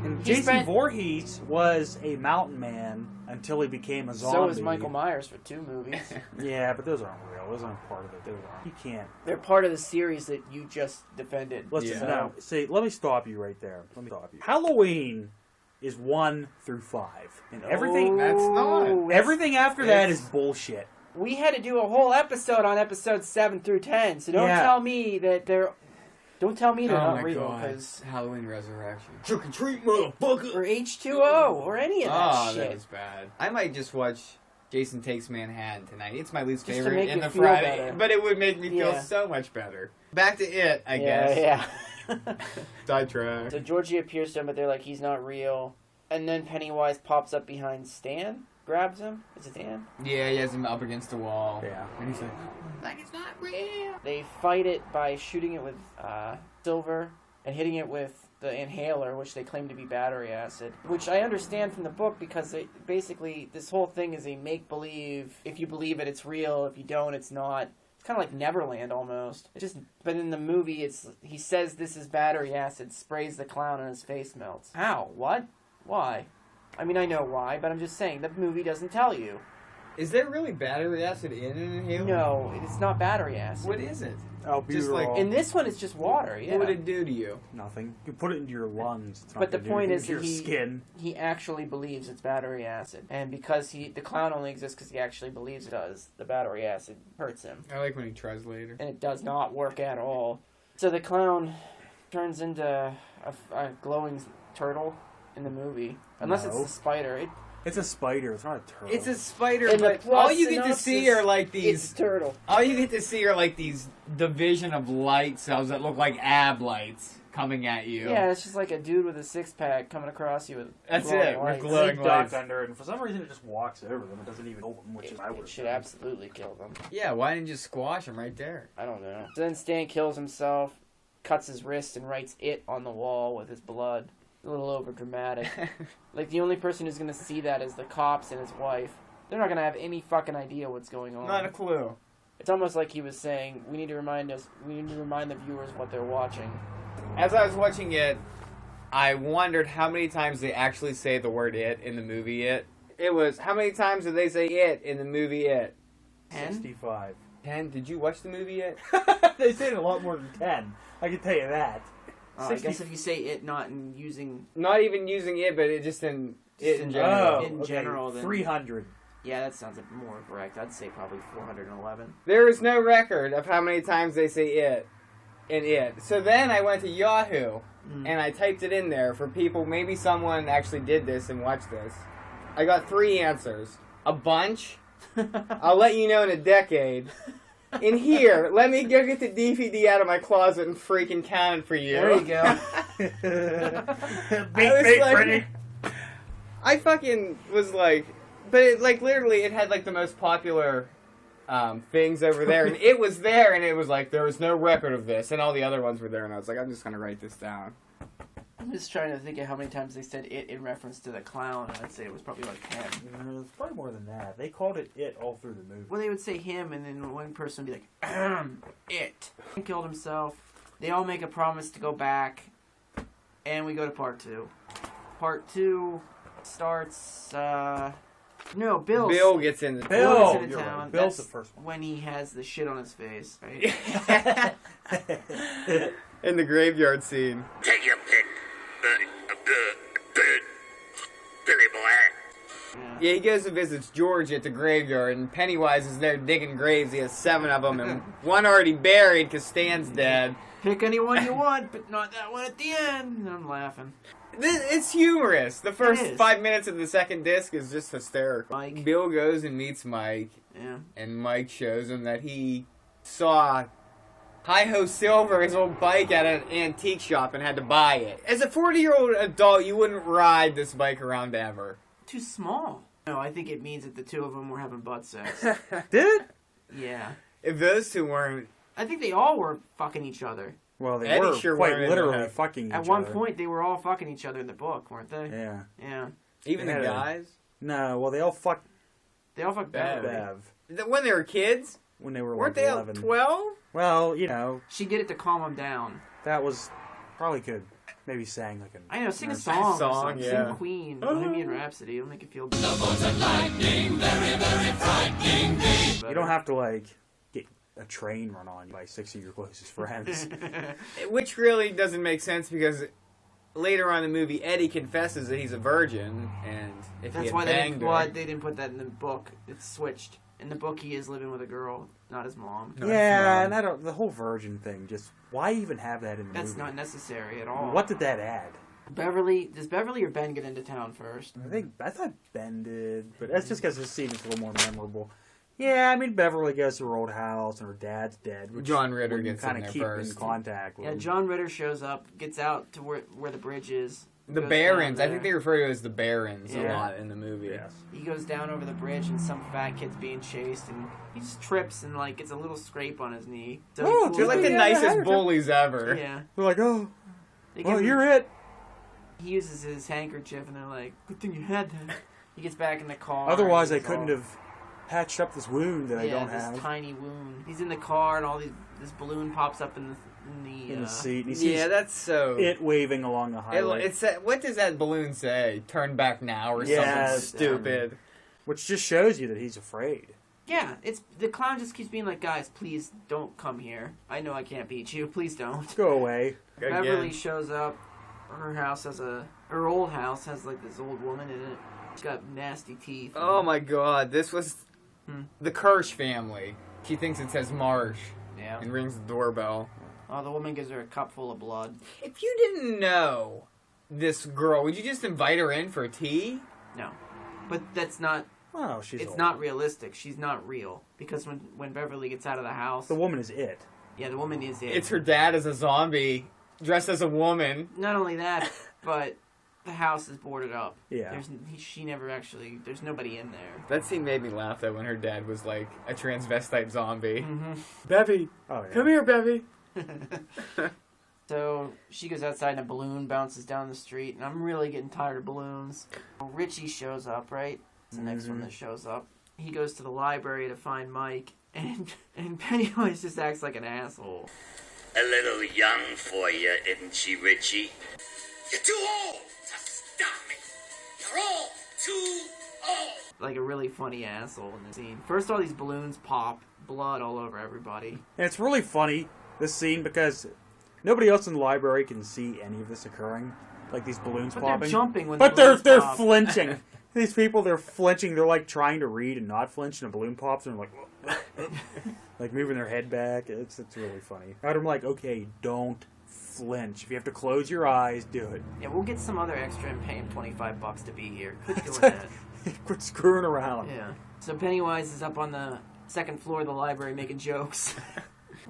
And He Jason spent- Voorhees was a mountain man until he became a zombie. So is Michael Myers for 2 movies. Yeah, but those aren't real. Those aren't part of it. Those aren't. You can't. They're part of the series that you just defended. Listen, Yeah. no. See, let me stop you right there. Let me stop you. Halloween is 1 through 5, and everything. That's not. Oh, Everything after that is It's- bullshit. We had to do a whole episode on episodes 7 through 10, so don't Yeah. tell me that they're. Don't tell me they're Oh not my real, god. because Halloween Resurrection. Trick or treat, motherfucker! or H2O or any of that Oh, shit. that was bad. I might just watch Jason Takes Manhattan tonight. It's my least Just to favorite make in you the feel Friday, better. but it would make me feel Yeah. so much better. Back to it, I guess. Yeah. Sidetrack. So Georgie appears to him, but they're like, he's not real. And then Pennywise pops up behind Stan, grabs him. Is it Dan? Yeah, he has him up against the wall. Yeah. And he's like, it's not real. They fight it by shooting it with silver and hitting it with the inhaler, which they claim to be battery acid. Which I understand from the book because basically this whole thing is a make-believe. If you believe it, it's real. If you don't, it's not. It's kind of like Neverland almost. It's just, but in the movie, he says this is battery acid, sprays the clown, and his face melts. How? What? Why? I mean, I know why, but I'm just saying the movie doesn't tell you. Is there really battery acid in an inhaler? No, it's not battery acid. What is it? Oh, Just like- In this one, it's just water. Yeah. What would it do to you? Nothing. You put it into your lungs. It's not But the gonna do point anything is to that your skin. he actually believes it's battery acid, and because the clown only exists because he actually believes it does, the battery acid hurts him, I like when he tries later. and it does not work at all. So the clown turns into a glowing turtle in the movie, unless it's No. the spider. It's a spider. It's not a turtle. It's a spider, In the but plot all you get to see synopsis, are like It's these. a turtle. All you get to see are like these division of light cells that look like ab lights coming at you. Yeah, it's just like a dude with a 6-pack coming across you with That's glowing it, with lights. glowing They lights. duck under it, and for some reason it just walks over them. It doesn't even kill them, which is I It would. should absolutely kill them. Yeah, why didn't you just squash him right there? I don't know. So then Stan kills himself, cuts his wrist, and writes "it" on the wall with his blood. A little over dramatic. Like, the only person who's gonna see that is the cops and his wife. They're not gonna have any fucking idea what's going on. Not a clue. It's almost like he was saying, we need to remind the viewers what they're watching. As I was watching it, I wondered how many times they actually say the word "it" in the movie "It." It was, how many times did they say "it" in the movie "It"? 10? 65. 10? Did you watch the movie "It"? They say it a lot more than 10. I can tell you that. I guess if you say "it" not in using... Not even using "it," but it just in it in in general. In general, then- 300. Yeah, that sounds more correct. I'd say probably 411. There is no record of how many times they say "it" in "It." So then I went to Yahoo and I typed it in there for people. Maybe someone actually did this and watched this. I got 3 answers. A bunch. I'll let you know in a decade. In here, let me go get the DVD out of my closet and freaking count it for you. There you go. Beat, was beat, like- Brittany. I fucking was like, but it, like literally, it had like the most popular things over there, and it was there, and it was like there was no record of this, and all the other ones were there, and I was like, I'm just gonna write this down. I'm just trying to think of how many times they said "it" in reference to the clown, and I'd say it was probably like 10. It's probably more than that. They called it all through the movie. Well, they would say him, and then one person would be like, "it." He killed himself. They all make a promise to go back, and we go to part 2. Part 2 starts, no, Bill. Bill gets in the Bill gets into You're town. right. Bill's the That's first one. when he has the shit on his face, right? in the graveyard scene. Take your pick, Billy boy. Yeah, he goes and visits George at the graveyard, and Pennywise is there digging graves. He has 7 of them, and one already buried because Stan's dead. Pick anyone you want, but not that one at the end. And I'm laughing. It's humorous. The first is. 5 minutes of the second disc is just hysterical. Mike. Bill goes and meets Mike, Yeah. and Mike shows him that he saw Hi-Ho Silver, his old bike, at an antique shop and had to buy it. As a 40-year-old adult, you wouldn't ride this bike around ever. Too small. No, I think it means that the two of them were having butt sex. Did it? Yeah. If those two weren't... I think they all were fucking each other. Well, they Eddie were sure quite wanted to literally have- fucking each At one other. point, they were all fucking each other in the book, weren't they? Yeah. Yeah. Even They the had a- guys? No, well, they all fucked They all fucked Bev. Bev. Bev When they were kids? when they were Weren't like they 11. 12? Well, you know, She did it to calm him down. that was probably could maybe sang like an. I know, sing a nurse. song. or song, something. yeah. Sing Queen, Bohemian Rhapsody. It'll make you feel better. You don't have to like get a train run on you by 6 of your closest friends. Which really doesn't make sense because later on in the movie, Eddie confesses that he's a virgin, and if he That's had why banged her... they didn't put that in the book. It's switched. In the book, he is living with a girl, not his mom. No, yeah, it's and I don't. The whole virgin thing, just why even have that in the That's movie? not necessary at all. What did that add? Does Beverly or Ben get into town first? I thought Ben did, but that's just because his scene is a little more memorable. Yeah, I mean Beverly goes to her old house and her dad's dead. Which John Ritter gets in kind there of keep first. in contact with. Yeah, him. John Ritter shows up, gets out to where the bridge is. The goes Barons. down I think they there. refer to it as the Barons a Yeah. lot in the movie. Yes. He goes down over the bridge and some fat kid's being chased and he just trips and like gets a little scrape on his knee. So he Oh, pulls They're like the out- Yeah, nicest yeah. bullies ever. Yeah. They're like, oh, They well, give him- you're it. He uses his handkerchief and they're like, good thing you had that. He gets back in the car. Otherwise, I and he's couldn't all- have patched up this wound that I don't this have tiny wound. He's in the car and this balloon pops up in the in the seat. And he sees Yeah, that's so... it waving along the highway, It's what does that balloon say? Turn back now or Yeah, something stupid. which just shows you that he's afraid. Yeah, it's the clown just keeps being like, guys, please don't come here. I know I can't beat you. Please don't. Go away. Beverly shows up. Her old house has like this old woman in it. She's got nasty teeth. Oh my god, this was Hmm. the Kirsch family. She thinks it says Marsh Yeah. and rings the doorbell. Oh, the woman gives her a cup full of blood. If you didn't know this girl, would you just invite her in for tea? No, but that's not. Oh, she's It's old. not realistic. She's not real because when Beverly gets out of the house, The woman is it. yeah, the woman is it. It's her dad as a zombie, dressed as a woman. Not only that, but the house is boarded up. Yeah. She never actually. There's nobody in there. That scene made me laugh though when her dad was like a transvestite zombie. Mm-hmm. Bevy, Oh, yeah. come here, Bevy. So she goes outside and a balloon bounces down the street, and I'm really getting tired of balloons. Richie shows up, right? It's the next one that shows up. He goes to the library to find Mike, and Pennywise just acts like an asshole. A little young for you, isn't she, Richie? You're too old to stop me. You're all too old. Like a really funny asshole in the scene. First, all these balloons pop, blood all over everybody. And it's really funny, this scene, because nobody else in the library can see any of this occurring. Like these balloons But popping. they're jumping when But the balloons they're pop. flinching. These people, they're flinching. They're like trying to read and not flinch, and a balloon pops, and they're like, like moving their head back. It's really funny. I'm like, okay, don't flinch. If you have to close your eyes, do it. Yeah, we'll get some other extra and pay him $25 to be here. Quit doing that. Quit screwing around. Yeah. So Pennywise is up on the second floor of the library making jokes.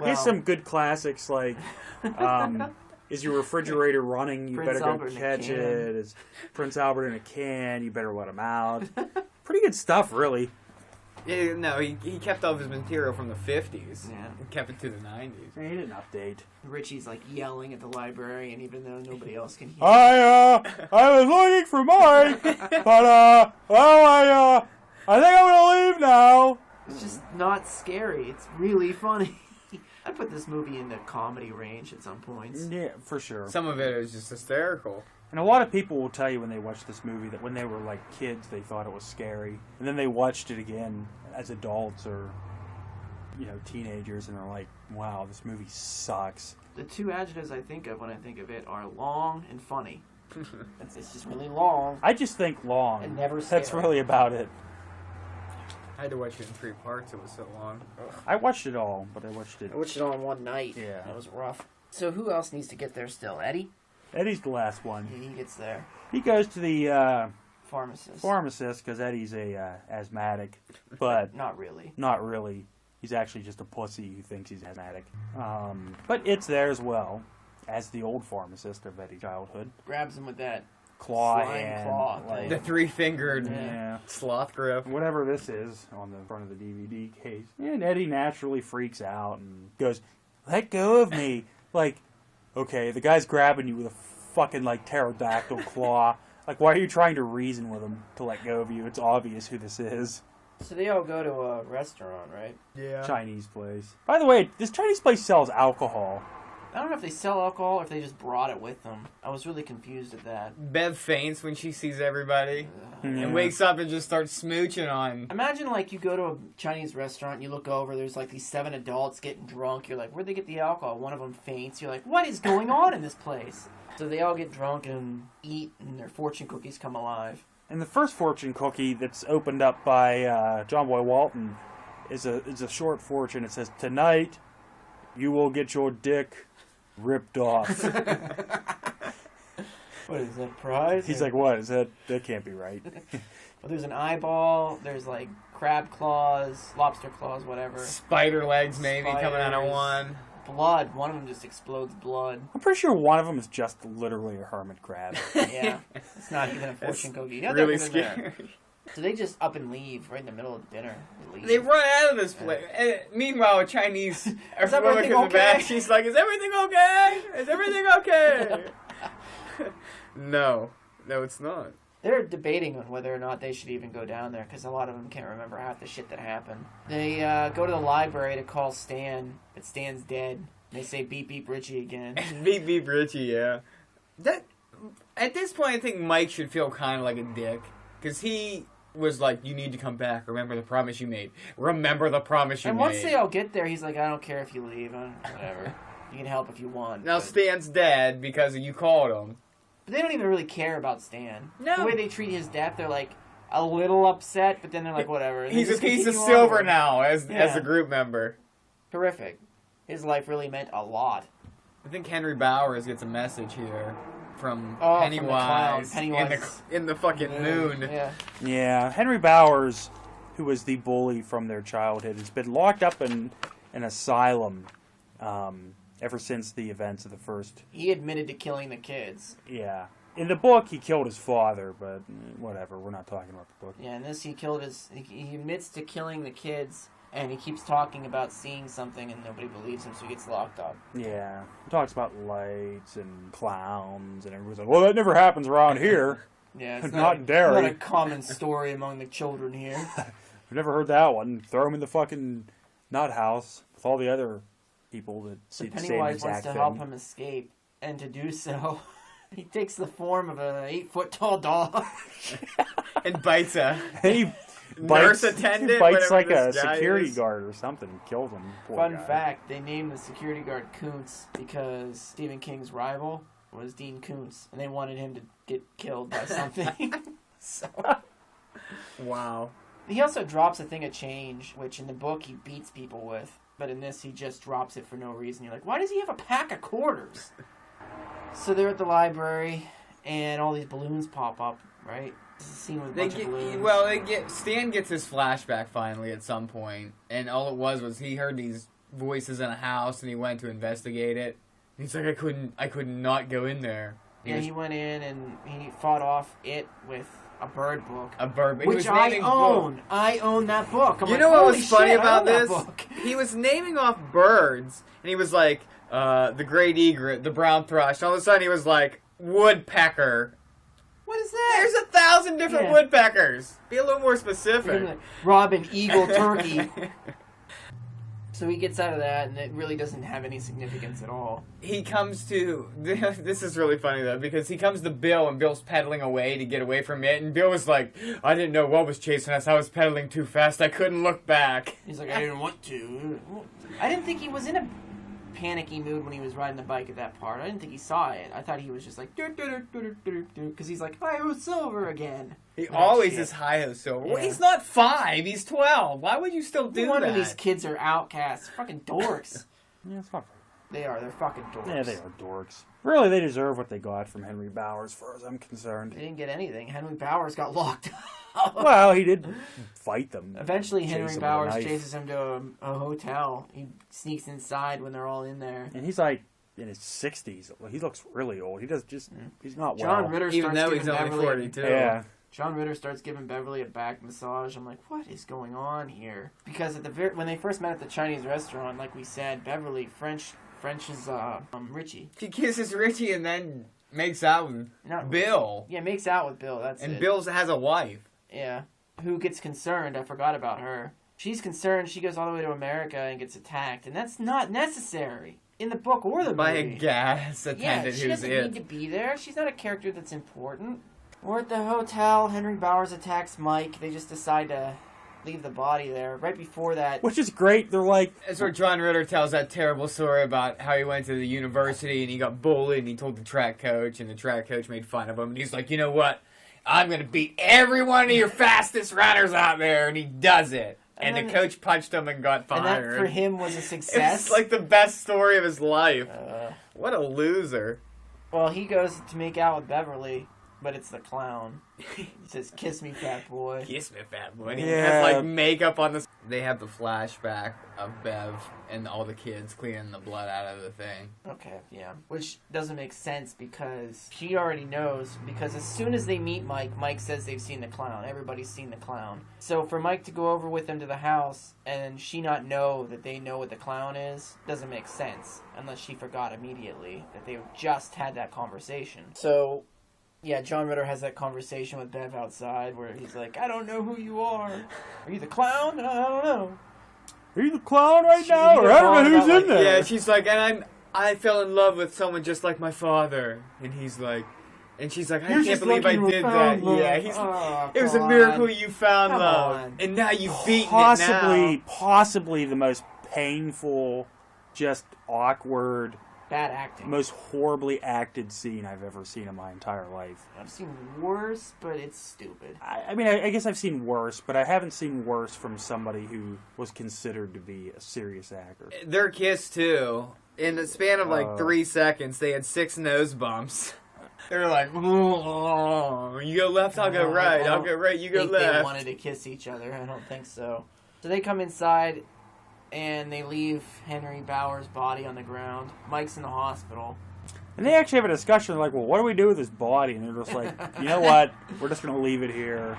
Here's some good classics like, is your refrigerator running? You Prince better go Albert in a catch can. it. Is Prince Albert in a can? You better let him out. Pretty good stuff, really. Yeah, no, he kept all of his material from the 50s. Yeah. And kept it to the 90s. He didn't update. Richie's like yelling at the librarian even though nobody else can hear. I was looking for Mike, but I think I'm gonna leave now. It's just not scary. It's really funny. I'd put this movie in the comedy range at some points. Yeah, for sure. Some of it is just hysterical. And a lot of people will tell you when they watch this movie that when they were like kids, they thought it was scary, and then they watched it again as adults or, you know, teenagers, and they're like, "Wow, this movie sucks." The two adjectives I think of when I think of it are long and funny. It's just really long. I just think long. And never That's scary. really about it. I had to watch it in 3 parts. It was so long. I watched it all, but I watched it. I watched it all in one night. Yeah. That was rough. So who else needs to get there still? Eddie? Eddie's the last one. Yeah, he gets there. He goes to the Pharmacist. pharmacist because Eddie's a asthmatic, but Not really. not really. He's actually just a pussy who thinks he's asthmatic. But it's there as well as the old pharmacist of Eddie's childhood. Grabs him with that Claw slime and claw like, The 3-fingered yeah, sloth grip. whatever this is on the front of the DVD case. And Eddie naturally freaks out and goes, "Let go of me!" Like, okay, the guy's grabbing you with a fucking like pterodactyl claw. Like, why are you trying to reason with him to let go of you? It's obvious who this is. So they all go to a restaurant, right? Yeah. Chinese place. By the way, this Chinese place sells alcohol. I don't know if they sell alcohol or if they just brought it with them. I was really confused at that. Bev faints when she sees everybody Yeah. and wakes up and just starts smooching on. Imagine, like, you go to a Chinese restaurant and you look over, there's, like, these 7 adults getting drunk. You're like, where'd they get the alcohol? One of them faints. You're like, what is going on in this place? So they all get drunk and eat, and their fortune cookies come alive. And the first fortune cookie that's opened up by John Boy Walton is a short fortune. It says, "Tonight, you will get your dick ripped off." What is that, prize? He's like, "What is that? That can't be right." Well, there's an eyeball, there's, like, crab claws, lobster claws, whatever. Spider legs maybe coming out of Spiders. one. Blood. One of them just explodes blood. I'm pretty sure one of them is just literally a hermit crab. Yeah. It's not even a fortune cookie. Yeah, Really they're there. scary. So they just up and leave right in the middle of dinner. Leave. They run out of this place. And meanwhile, a Chinese woman everything comes back. okay? She's like, "Is everything okay? Is everything okay?" No, it's not. They're debating on whether or not they should even go down there because a lot of them can't remember half the shit that happened. They go to the library to call Stan, but Stan's dead. They say beep beep Richie again. Beep beep Richie, yeah. That at this point, I think Mike should feel kind of like a dick because he was like, "You need to come back. Remember the promise you made. Remember the promise you And made." once they all get there, he's like, I don't care if you leave. Whatever. You can help if you want. Now but- Stan's dead because you called him. But they don't even really care about Stan. No. The way they treat his death, they're like a little upset, but then they're like, whatever. And they He's a just piece of continue silver onward. now as Yeah. a group member. Terrific. His life really meant a lot. I think Henry Bowers gets a message here from Oh, from the Pennywise, clown. Pennywise. in the fucking moon. Yeah. Yeah, Henry Bowers, who was the bully from their childhood, has been locked up in an asylum ever since the events of the first. He admitted to killing the kids. Yeah. In the book, he killed his father, but whatever. We're not talking about the book. Yeah, in this he killed his... He admits to killing the kids, and he keeps talking about seeing something, and nobody believes him, so he gets locked up. Yeah. He talks about lights and clowns, and everyone's like, "Well, that never happens around here." Yeah, it's Not a, Derry. not a common story among the children here. I've never heard that one. Throw him in the fucking nut house with all the other people that So see the same Pennywise exact wants to thing. help him escape, and to do so, he takes the form of an 8-foot-tall dog. And bites a He nurse bites, attendant, bites whatever like a this guy security is. guard or something and kills him. Poor Fun guy. fact, they named the security guard Koontz because Stephen King's rival was Dean Koontz, and they wanted him to get killed by something. So Wow. he also drops a thing of change, which in the book he beats people with, but in this he just drops it for no reason. You're like, why does he have a pack of quarters? So they're at the library, and all these balloons pop up, right? This is a scene with a They bunch of balloons. Stan gets his flashback finally at some point, and all it was he heard these voices in a house, and he went to investigate it. He's like, I could not go in there. Yeah, he went in and he fought off it with a bird book. a bird, he Which was I naming own. books. I own that book. I'm You like, know what holy was funny shit, I about own that this? book. He was naming off birds, and he was like, the great egret, the brown thrush. And all of a sudden, he was like, woodpecker. What is that? There's 1,000 different Yeah. woodpeckers. Be a little more specific. Robin, eagle, turkey. So he gets out of that, and it really doesn't have any significance at all. He comes to... This is really funny, though, because he comes to Bill, and Bill's pedaling away to get away from it, and Bill was like, I didn't know what was chasing us. I was pedaling too fast. I couldn't look back. He's like, I didn't want to. I didn't think he was in a panicky mood when he was riding the bike at that part. I didn't think he saw it. I thought he was just like, because he's like, hi-ho, silver again. He That always shit. is hi-ho silver. Well, Yeah. he's not 5. He's 12. Why would you still do No wonder that? these kids are outcasts. Fucking dorks. Yeah, it's not They are. They're fucking dorks. Yeah, they are dorks. Really, they deserve what they got from Henry Bowers, as far as I'm concerned. They didn't get anything. Henry Bowers got locked up. Well, he did fight them. Eventually, Chase Henry them with a Bowers knife. chases him to a hotel. He sneaks inside when they're all in there. And he's like in his 60s. He looks really old. He does just, he's not well. John Ritter Even starts though giving he's only Beverly 42. Yeah. John Ritter starts giving Beverly a back massage. I'm like, what is going on here? Because at the when they first met at the Chinese restaurant, like we said, Beverly French is Richie. She kisses Richie and then makes out with Not Bill. Yeah, makes out with Bill. That's And it. Bill has a wife. Yeah. Who gets concerned? I forgot about her. She's concerned. She goes all the way to America and gets attacked, and that's not necessary in the book or the By a movie. Yeah, gas attendant she who's doesn't it. need to be there. She's not a character that's important. We're at the hotel. Henry Bowers attacks Mike. They just decide to leave the body there. Right before that, Which is great. They're like, That's where John Ritter tells that terrible story about how he went to the university and he got bullied and he told the track coach and the track coach made fun of him and he's like, you know what? I'm going to beat every one of your fastest runners out there, and he does it. And And the then- coach punched him and got and fired. that for him was a success. It's like the best story of his life. Uh, What a loser. well, he goes to make out with Beverly, but it's the clown. He says, "Kiss me, fat boy." Kiss me, fat boy. And he Yeah. has like makeup on the. They have the flashback of Bev and all the kids cleaning the blood out of the thing. Okay, yeah. Which doesn't make sense because she already knows. Because as soon as they meet Mike, Mike says they've seen the clown. Everybody's seen the clown. So for Mike to go over with them to the house and she not know that they know what the clown is doesn't make sense. Unless she forgot immediately that they just had that conversation. So, yeah, John Ritter has that conversation with Bev outside where he's like, I don't know who you are. Are you the clown? I don't know. are you the clown right She- now? he Or goes I don't on know who's about, in like, there. Yeah, she's like, and I fell in love with someone just like my father. And he's like, and she's like, I You're can't just believe I lucky you did found that. love. Yeah, he's. Oh, It was a come miracle on. you found Come love, on. and now you've beaten it now. Possibly the most painful, just awkward, Bad acting. most horribly acted scene I've ever seen in my entire life. I've seen worse, but it's stupid. I mean, I guess I've seen worse, but I haven't seen worse from somebody who was considered to be a serious actor. Their kiss too. In the span of like 3 seconds, they had 6 nose bumps. They were like, "Oh, you go left, I'll go right. I'll go right, you I go think they left." wanted to kiss each other. I don't think so. So they come inside, and they leave Henry Bauer's body on the ground. Mike's in the hospital. And they actually have a discussion like, well, what do we do with his body? And they're just like, you know what? We're just going to leave it here.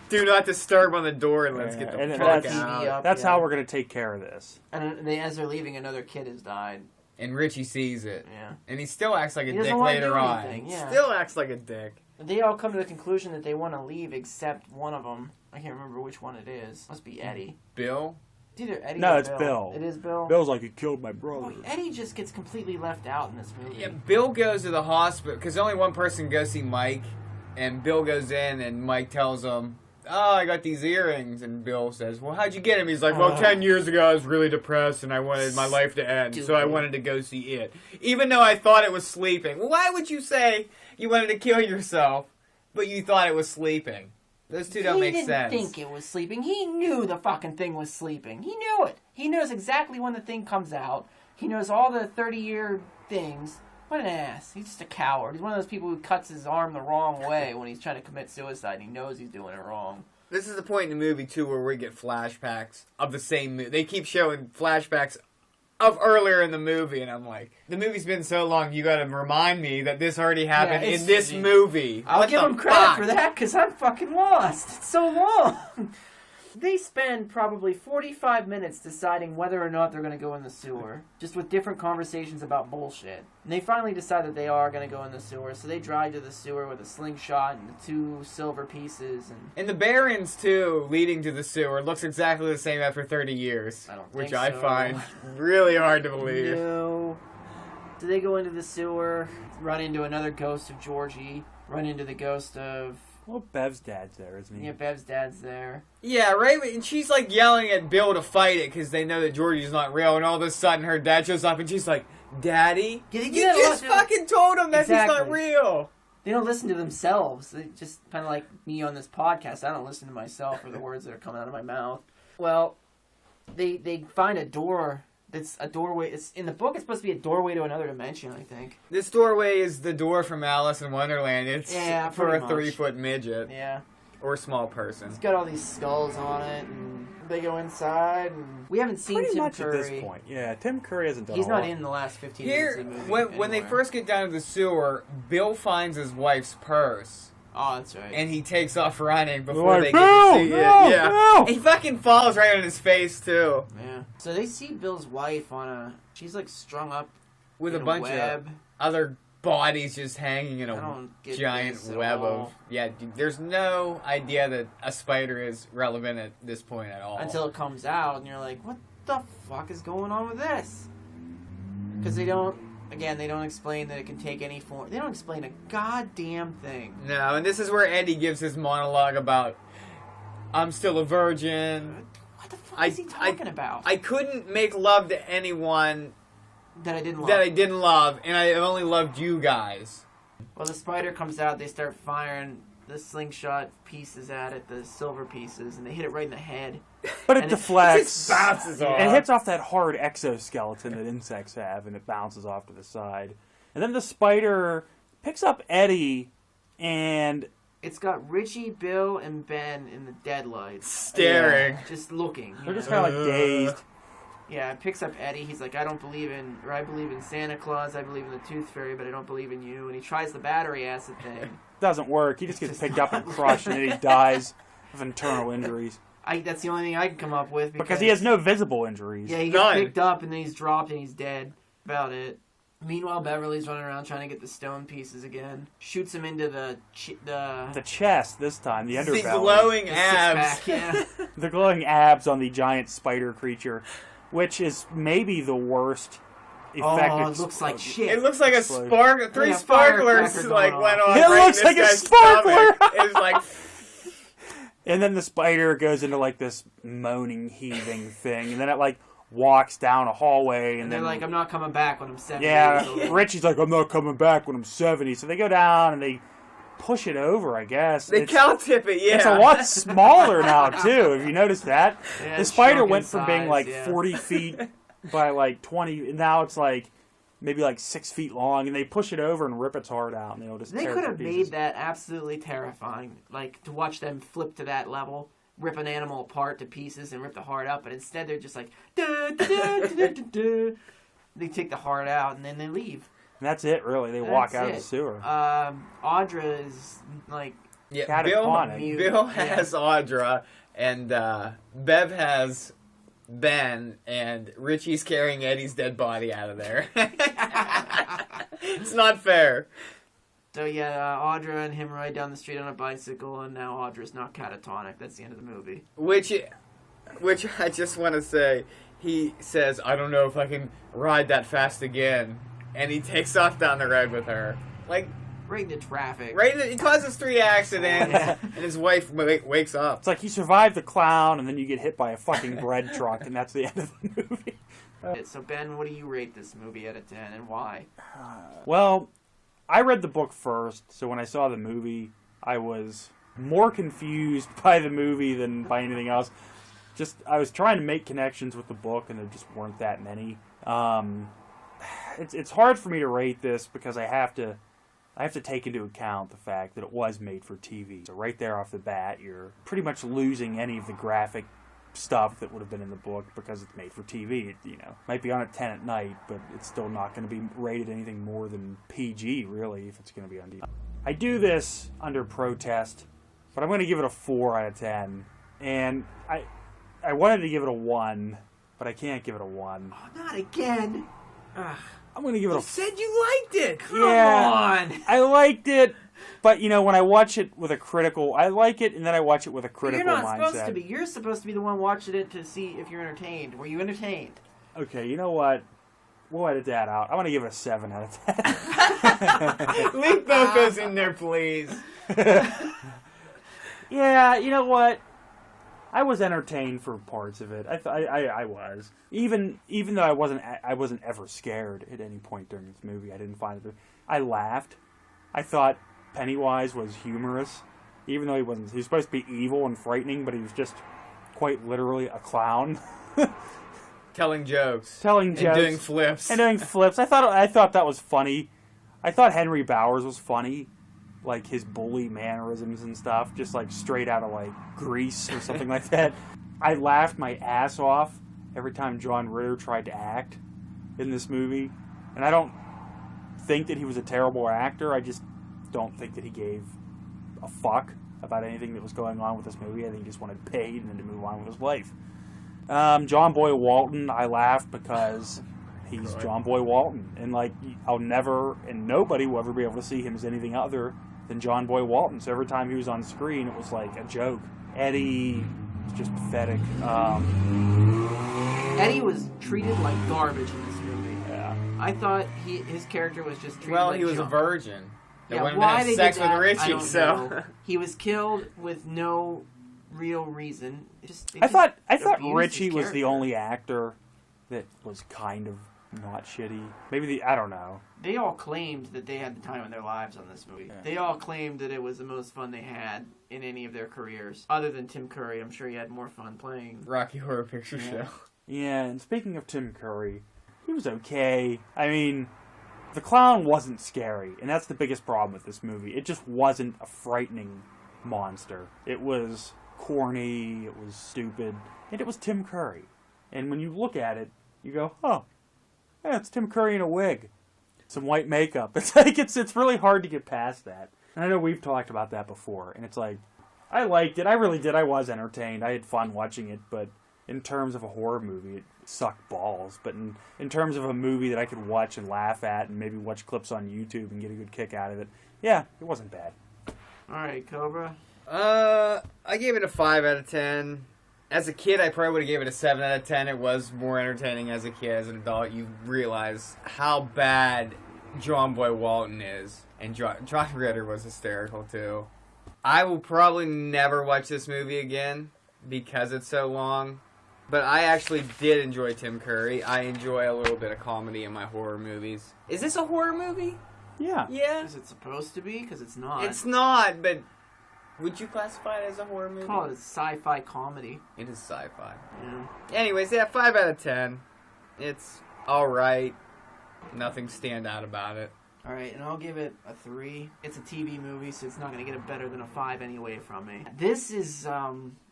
Do not disturb on the door and let's get the And fuck that's- out. Up, That's yeah. how we're going to take care of this. And as they're leaving, another kid has died. And Richie sees it. Yeah. And he still acts like a He doesn't dick wanna later do on. anything, yeah. Still acts like a dick. They all come to the conclusion that they want to leave, except one of them. I can't remember which one it is. Must be Eddie. Bill? It's either Eddie No, or it's Bill. It is Bill. Bill's like, he killed my Oh, brother. Eddie just gets completely left out in this movie. Yeah, Bill goes to the hospital because only one person can go see Mike, and Bill goes in and Mike tells him, "Oh, I got these earrings," and Bill says, "Well, how'd you get them?" He's like, "Well, 10 years ago I was really depressed and I wanted my life to end, so I Stupid. wanted to go see it, even though I thought it was sleeping." Well, why would you say you wanted to kill yourself, but you thought it was sleeping? Those two don't make He didn't sense. think it was sleeping. He knew the fucking thing was sleeping. He knew it. He knows exactly when the thing comes out. He knows all the 30-year things. What an ass. He's just a coward. He's one of those people who cuts his arm the wrong way when he's trying to commit suicide and he knows he's doing it wrong. This is the point in the movie, too, where we get flashbacks of the same movie. They keep showing flashbacks of earlier in the movie, and I'm like, the movie's been so long, you gotta remind me that this already happened Yeah, in this it's- movie. I'll What give the him credit fuck? for that because I'm fucking lost. It's so long. They spend probably 45 minutes deciding whether or not they're going to go in the sewer, just with different conversations about bullshit. And they finally decide that they are going to go in the sewer, so they drive to the sewer with a slingshot and the 2 silver pieces. And the Barrens, too, leading to the sewer, looks exactly the same after 30 years. I don't Which think I so. find really hard to believe. No. So they go into the sewer, run into another ghost of Georgie, run into the ghost of... Well, Bev's dad's there, isn't he? Yeah, Bev's dad's there. Yeah, right? And she's like yelling at Bill to fight it because they know that Georgie's not real. And all of a sudden her dad shows up and she's like, "Daddy? Yeah, they You do that a just lot, fucking told him that he's not Exactly. real." They don't listen to themselves. They just kind of like me on this podcast. I don't listen to myself or the words that are coming out of my mouth. Well, they find a door It's a doorway. It's in the book. It's supposed to be a doorway to another dimension, I think. This doorway is the door from Alice in Wonderland. It's for a pretty much. 3-foot midget Yeah. or small person. It's got all these skulls on it, and they go inside. And we haven't seen Pretty Tim much Curry. at this point. Yeah, Tim Curry hasn't done He's a not lot. in the last 15 Here, minutes of the movie. when they anywhere. first get down to the sewer, Bill finds his wife's purse. Oh, that's right. And he takes off running before Like, they get "No, to see no, it. Yeah. no!" He fucking falls right on his face, too. Yeah. So they see Bill's wife on a. She's like strung up With in a bunch web. of other bodies just hanging in I a don't get giant this at web all. of. Yeah, dude, there's no idea that a spider is relevant at this point at all. Until it comes out, and you're like, what the fuck is going on with this? Because they don't. Again, they don't explain that it can take any form. They don't explain a goddamn thing. No, and this is where Eddie gives his monologue about, I'm still a virgin. What the fuck is he talking about? I couldn't make love to anyone that I didn't love. that I didn't love, and I only loved you guys. Well, the spider comes out. They start firing the slingshot pieces at it, the silver pieces, and they hit it right in the head. But it And deflects. It bounces off. It hits off that hard exoskeleton that insects have, and it bounces off to the side. And then the spider picks up Eddie, and It's got Richie, Bill, and Ben in the deadlights. Staring. Just looking. they're you just know? kind of like dazed. Yeah, it picks up Eddie. He's like, I believe in Santa Claus, I believe in the Tooth Fairy, but I don't believe in you. And he tries the battery acid thing. Doesn't work. He just gets picked up and crushed, and then he dies of internal injuries. That's the only thing I can come up with. Because he has no visible injuries. Yeah, he gets picked up and then he's dropped and he's dead. About it. Meanwhile, Beverly's running around trying to get the stone pieces again. Shoots him into the chest this time, the underbelly. The glowing the abs. six-pack, yeah. The glowing abs on the giant spider creature, which is maybe the worst effect. Oh, it looks like shit. It looks like a Explosion. spark. Three Like a sparklers firecracker like going went off. on. It right looks in like a this guy's sparkler! stomach. It's like And then the spider goes into like this moaning, heaving thing, and then it like walks down a hallway, and then they're like, I'm not coming back when I'm 70 years yeah, old. Richie's like, I'm not coming back when I'm 70. So they go down and they push it over, I guess. they cow tip it. Yeah, It's a lot smaller now too. Have you noticed that? Yeah, The it's spider shrunk in went from being size, like yeah. 40 feet by like 20, and now it's like maybe like 6 feet long, and they push it over and rip its heart out, and they'll just They tear it could to have pieces. made that absolutely terrifying. Like, to watch them flip to that level, rip an animal apart to pieces and rip the heart out, but instead they're just like, duh, duh, duh, duh, duh, duh. They take the heart out and then they leave. And that's it, really. They walk That's out of the it. sewer. Audra is, like, Yeah, Bill Catatonic. Bill has Audra, and Bev has Ben, and Richie's carrying Eddie's dead body out of there. It's not fair. so yeah, Audra and him ride down the street on a bicycle, and now Audra's not catatonic. That's the end of the movie. Which I just want to say, he says, I don't know if I can ride that fast again. And he takes off down the road with her. Like, Right into traffic. he causes 3 accidents, and his wife wakes up. It's like you survive the clown, and then you get hit by a fucking bread truck, and that's the end of the movie. So, Ben, what do you rate this movie out of 10, and why? Well, I read the book first, so when I saw the movie, I was more confused by the movie than by anything else. I was trying to make connections with the book, and there just weren't that many. It's hard for me to rate this because I have to take into account the fact that it was made for TV. So right there off the bat, you're pretty much losing any of the graphic stuff that would have been in the book because it's made for TV. It, might be on at 10 at night, but it's still not going to be rated anything more than PG, really, if it's going to be on TV. I do this under protest, but I'm going to give it a 4 out of 10. And I wanted to give it a 1, but I can't give it a 1. Oh, not again! Ugh. I'm going to give it a Said you liked it. Come Yeah. on! I liked it, but when I watch it with a critical, I like it, and then I watch it with a critical You're not mindset. supposed to be. You're supposed to be the one watching it to see if you're entertained. Were you entertained? Okay, you know what? We'll edit that out. I'm gonna give it a 7 out of 10. Leave both those in there, please. Yeah, you know what? I was entertained for parts of it. I was, even though I wasn't ever scared at any point during this movie. I didn't find it. I laughed. I thought Pennywise was humorous, even though he wasn't. He was supposed to be evil and frightening, but he was just quite literally a clown. telling jokes. Telling And jokes. doing flips. And doing flips. I thought that was funny. I thought Henry Bowers was funny. Like his bully mannerisms and stuff. Just like straight out of like Grease or something like that. I laughed my ass off every time John Ritter tried to act in this movie. And I don't think that he was a terrible actor. I just don't think that he gave a fuck about anything that was going on with this movie. I think he just wanted paid and then to move on with his life. John Boy Walton, I laughed because he's John Boy Walton. And like, I'll never, and nobody will ever be able to see him as anything other than John Boy Walton. So every time he was on screen, it was like a joke. Eddie was just pathetic. Eddie was treated like garbage in this movie. Yeah. I thought his character was just treated Well, like he was a junk. virgin. They Yeah, wanted why to have they sex did that, with Richie, I don't so know. He was killed with no real reason. I thought abused Richie his was the character. only actor that was kind of not shitty. Maybe I don't know. They all claimed that they had the time of their lives on this movie. Yeah. They all claimed that it was the most fun they had in any of their careers. Other than Tim Curry, I'm sure he had more fun playing. Rocky Horror Picture Show. Yeah, and speaking of Tim Curry, he was okay. I mean, the clown wasn't scary, and that's the biggest problem with this movie. It just wasn't a frightening monster. It was corny, it was stupid, and it was Tim Curry. And when you look at it, you go, oh, yeah, it's Tim Curry in a wig. Some white makeup. It's like, it's really hard to get past that. And I know we've talked about that before, and it's like, I liked it. I really did. I was entertained. I had fun watching it, but in terms of a horror movie, it sucked balls. But in terms of a movie that I could watch and laugh at and maybe watch clips on YouTube and get a good kick out of it, yeah, it wasn't bad. All right, Cobra. I gave it a 5 out of 10. As a kid, I probably would have gave it a 7 out of 10. It was more entertaining as a kid. As an adult, you realize how bad John Boy Walton is. And John Ritter was hysterical, too. I will probably never watch this movie again because it's so long. But I actually did enjoy Tim Curry. I enjoy a little bit of comedy in my horror movies. Is this a horror movie? Yeah. Yeah. Is it supposed to be? Because it's not. It's not, but would you classify it as a horror movie? Call it a sci-fi comedy. It is sci-fi. Yeah. Anyways, yeah, 5 out of 10. It's alright. Nothing stand out about it. All right, and I'll give it a 3. It's a TV movie, so it's not going to get it better than a 5 anyway from me. This is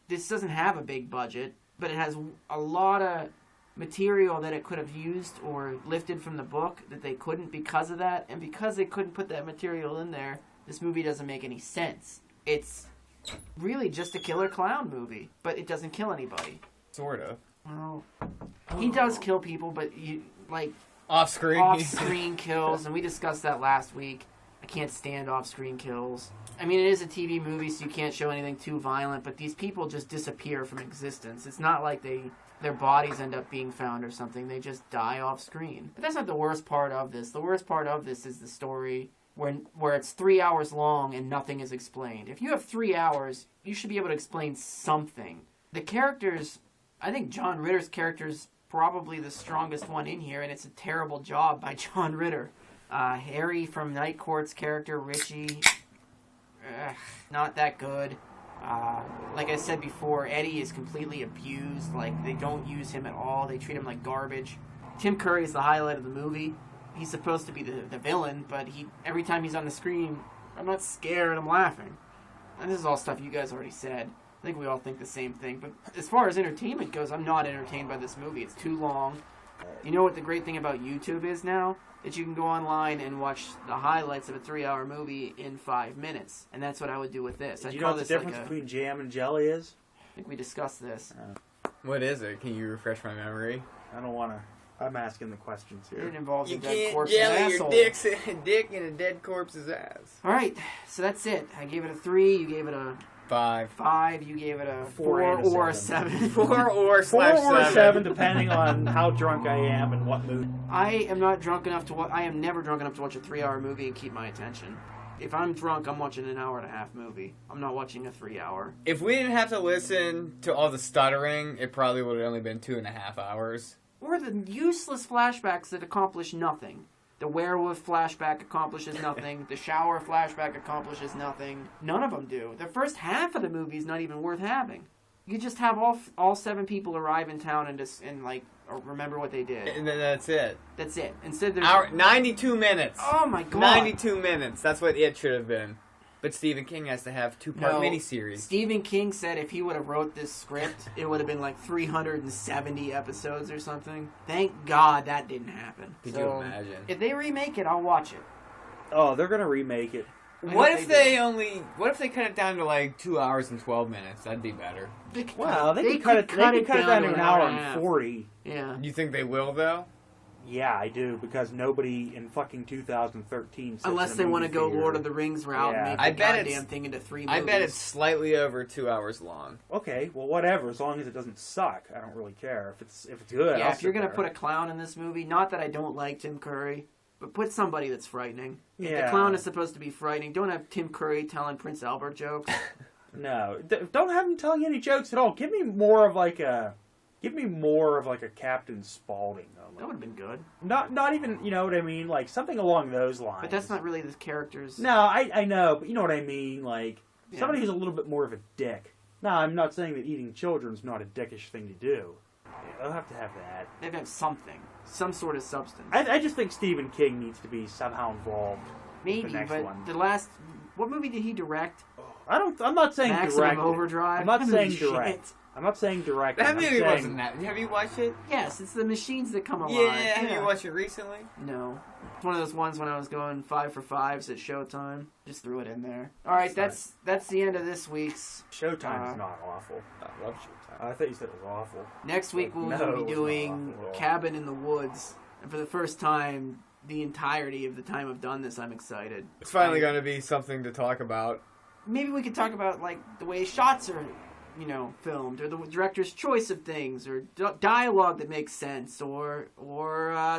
this doesn't have a big budget, but it has a lot of material that it could have used or lifted from the book that they couldn't because of that, and because they couldn't put that material in there, this movie doesn't make any sense. It's really just a killer clown movie, but it doesn't kill anybody. Sort of. Well, he does kill people, but Off-screen. off-screen kills, and we discussed that last week. I can't stand off-screen kills. I mean, it is a TV movie, so you can't show anything too violent, but these people just disappear from existence. It's not like their bodies end up being found or something. They just die off-screen. But that's not the worst part of this. The worst part of this is the story where it's 3 hours long and nothing is explained. If you have 3 hours, you should be able to explain something. The characters, I think John Ritter's character's probably the strongest one in here, and it's a terrible job by John Ritter. Harry from Night Court's character, Richie, not that good. Like I said before, Eddie is completely abused. Like, they don't use him at all. They treat him like garbage. Tim Curry is the highlight of the movie. He's supposed to be the villain, but every time he's on the screen, I'm not scared, I'm laughing. And this is all stuff you guys already said. I think we all think the same thing. But as far as entertainment goes, I'm not entertained by this movie. It's too long. You know what the great thing about YouTube is now? That you can go online and watch the highlights of a 3-hour movie in 5 minutes. And that's what I would do with this. Do I'd you call know what the this difference like between jam and jelly is? I think we discussed this. What is it? Can you refresh my memory? I don't want to. I'm asking the questions It here. involves You a dead can't corpse's jelly asshole. your dick in a dead corpse's ass. Alright, so that's it. I gave it a 3, you gave it a 5. 5, you gave it a 4 4 and a or a 7. 7. 4 or 4 / or 7. 7, depending on how drunk I am and what mood. I am not drunk enough to I am never drunk enough to watch a 3-hour movie and keep my attention. If I'm drunk, I'm watching an 1.5-hour movie. I'm not watching a 3-hour. If we didn't have to listen to all the stuttering, it probably would have only been 2.5 hours. Or the useless flashbacks that accomplish nothing. The werewolf flashback accomplishes nothing. The shower flashback accomplishes nothing. None of them do. The first half of the movie is not even worth having. You just have all 7 people arrive in town and remember what they did. And then that's it. That's it. Instead, there's 92 minutes. Oh my god. 92 minutes. That's what it should have been. But Stephen King has to have 2-part No, miniseries. Stephen King said if he would have wrote this script, it would have been like 370 episodes or something. Thank God that didn't happen. Could you imagine? If they remake it, I'll watch it. Oh, they're gonna remake it. What if they cut it down to like 2 hours and 12 minutes? That'd be better. Well, they could cut it down to an hour and 40. Yeah. You think they will though? Yeah, I do, because nobody in fucking 2013 sits Unless in they a want to movie go theater. Lord of the Rings route Yeah. and I make the bet goddamn it's- thing into 3 I movies. bet it's slightly over 2 hours long. Okay, well, whatever. As long as it doesn't suck, I don't really care. If it's good, Yeah, I'll if you're sit gonna there. put a clown in this movie, not that I don't like Tim Curry, but put somebody that's frightening. If Yeah. the clown is supposed to be frightening. Don't have Tim Curry telling Prince Albert jokes. No, don't have him telling any jokes at all. Give me more of like a Captain Spaulding. That would have been good. Not even, you know what I mean? Like something along those lines. But that's not really the character's... No, I know, but you know what I mean. Like Yeah. somebody who's a little bit more of a dick. No, I'm not saying that eating children's not a dickish thing to do. They'll have to have that. They've have something. Some sort of substance. I just think Stephen King needs to be somehow involved. Maybe, the next but one. the last... What movie did he direct? I'm not saying Maximum direct. Overdrive? I'm not That saying movie's direct. shit. I'm not saying direct. That I'm movie saying, wasn't that. Have you watched it? Yes, it's the machines that come alive. Yeah. Have you watched it recently? No. It's one of those ones when I was going 5 for 5s at Showtime. Just threw it in there. Alright, that's the end of this week's. Showtime is not awful. I love Showtime. I thought you said it was awful. Next week we'll No, be it's not doing awful at all. Cabin in the Woods. And for the first time, the entirety of the time I've done this, I'm excited. It's finally going to be something to talk about. Maybe we could talk about like the way shots are, filmed, or the director's choice of things, or dialogue that makes sense, or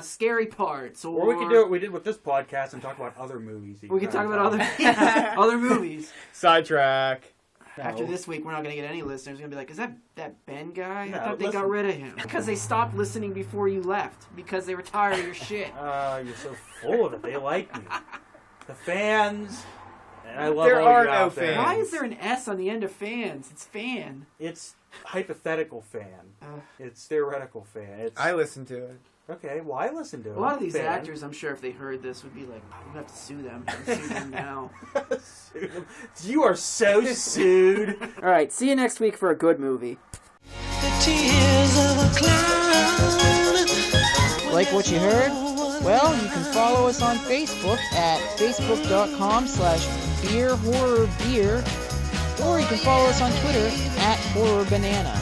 scary parts, Or we could do what we did with this podcast and talk about other movies. We could talk about other movies. Sidetrack. After this week, we're not going to get any listeners. We're going to be like, is that Ben guy? No, I thought they got listen. rid of him. Because they stopped listening before you left. Because they were tired of your shit. You're so full of it. They like me. The fans. And I love There all are you no out there. fans. Why is there an S on the end of fans? It's fan. It's hypothetical fan. It's theoretical fan. It's I listened to it. okay. Well, I listen to it. A lot of these Fan. actors, I'm sure if they heard this, would be like, we're going to have to sue them. Sue them now. Sue them. You are so sued. All right, see you next week for a good movie. Like what you heard? Well, you can follow us on Facebook at facebook.com/beerhorrorbeer, or you can follow us on Twitter at horrorbanana.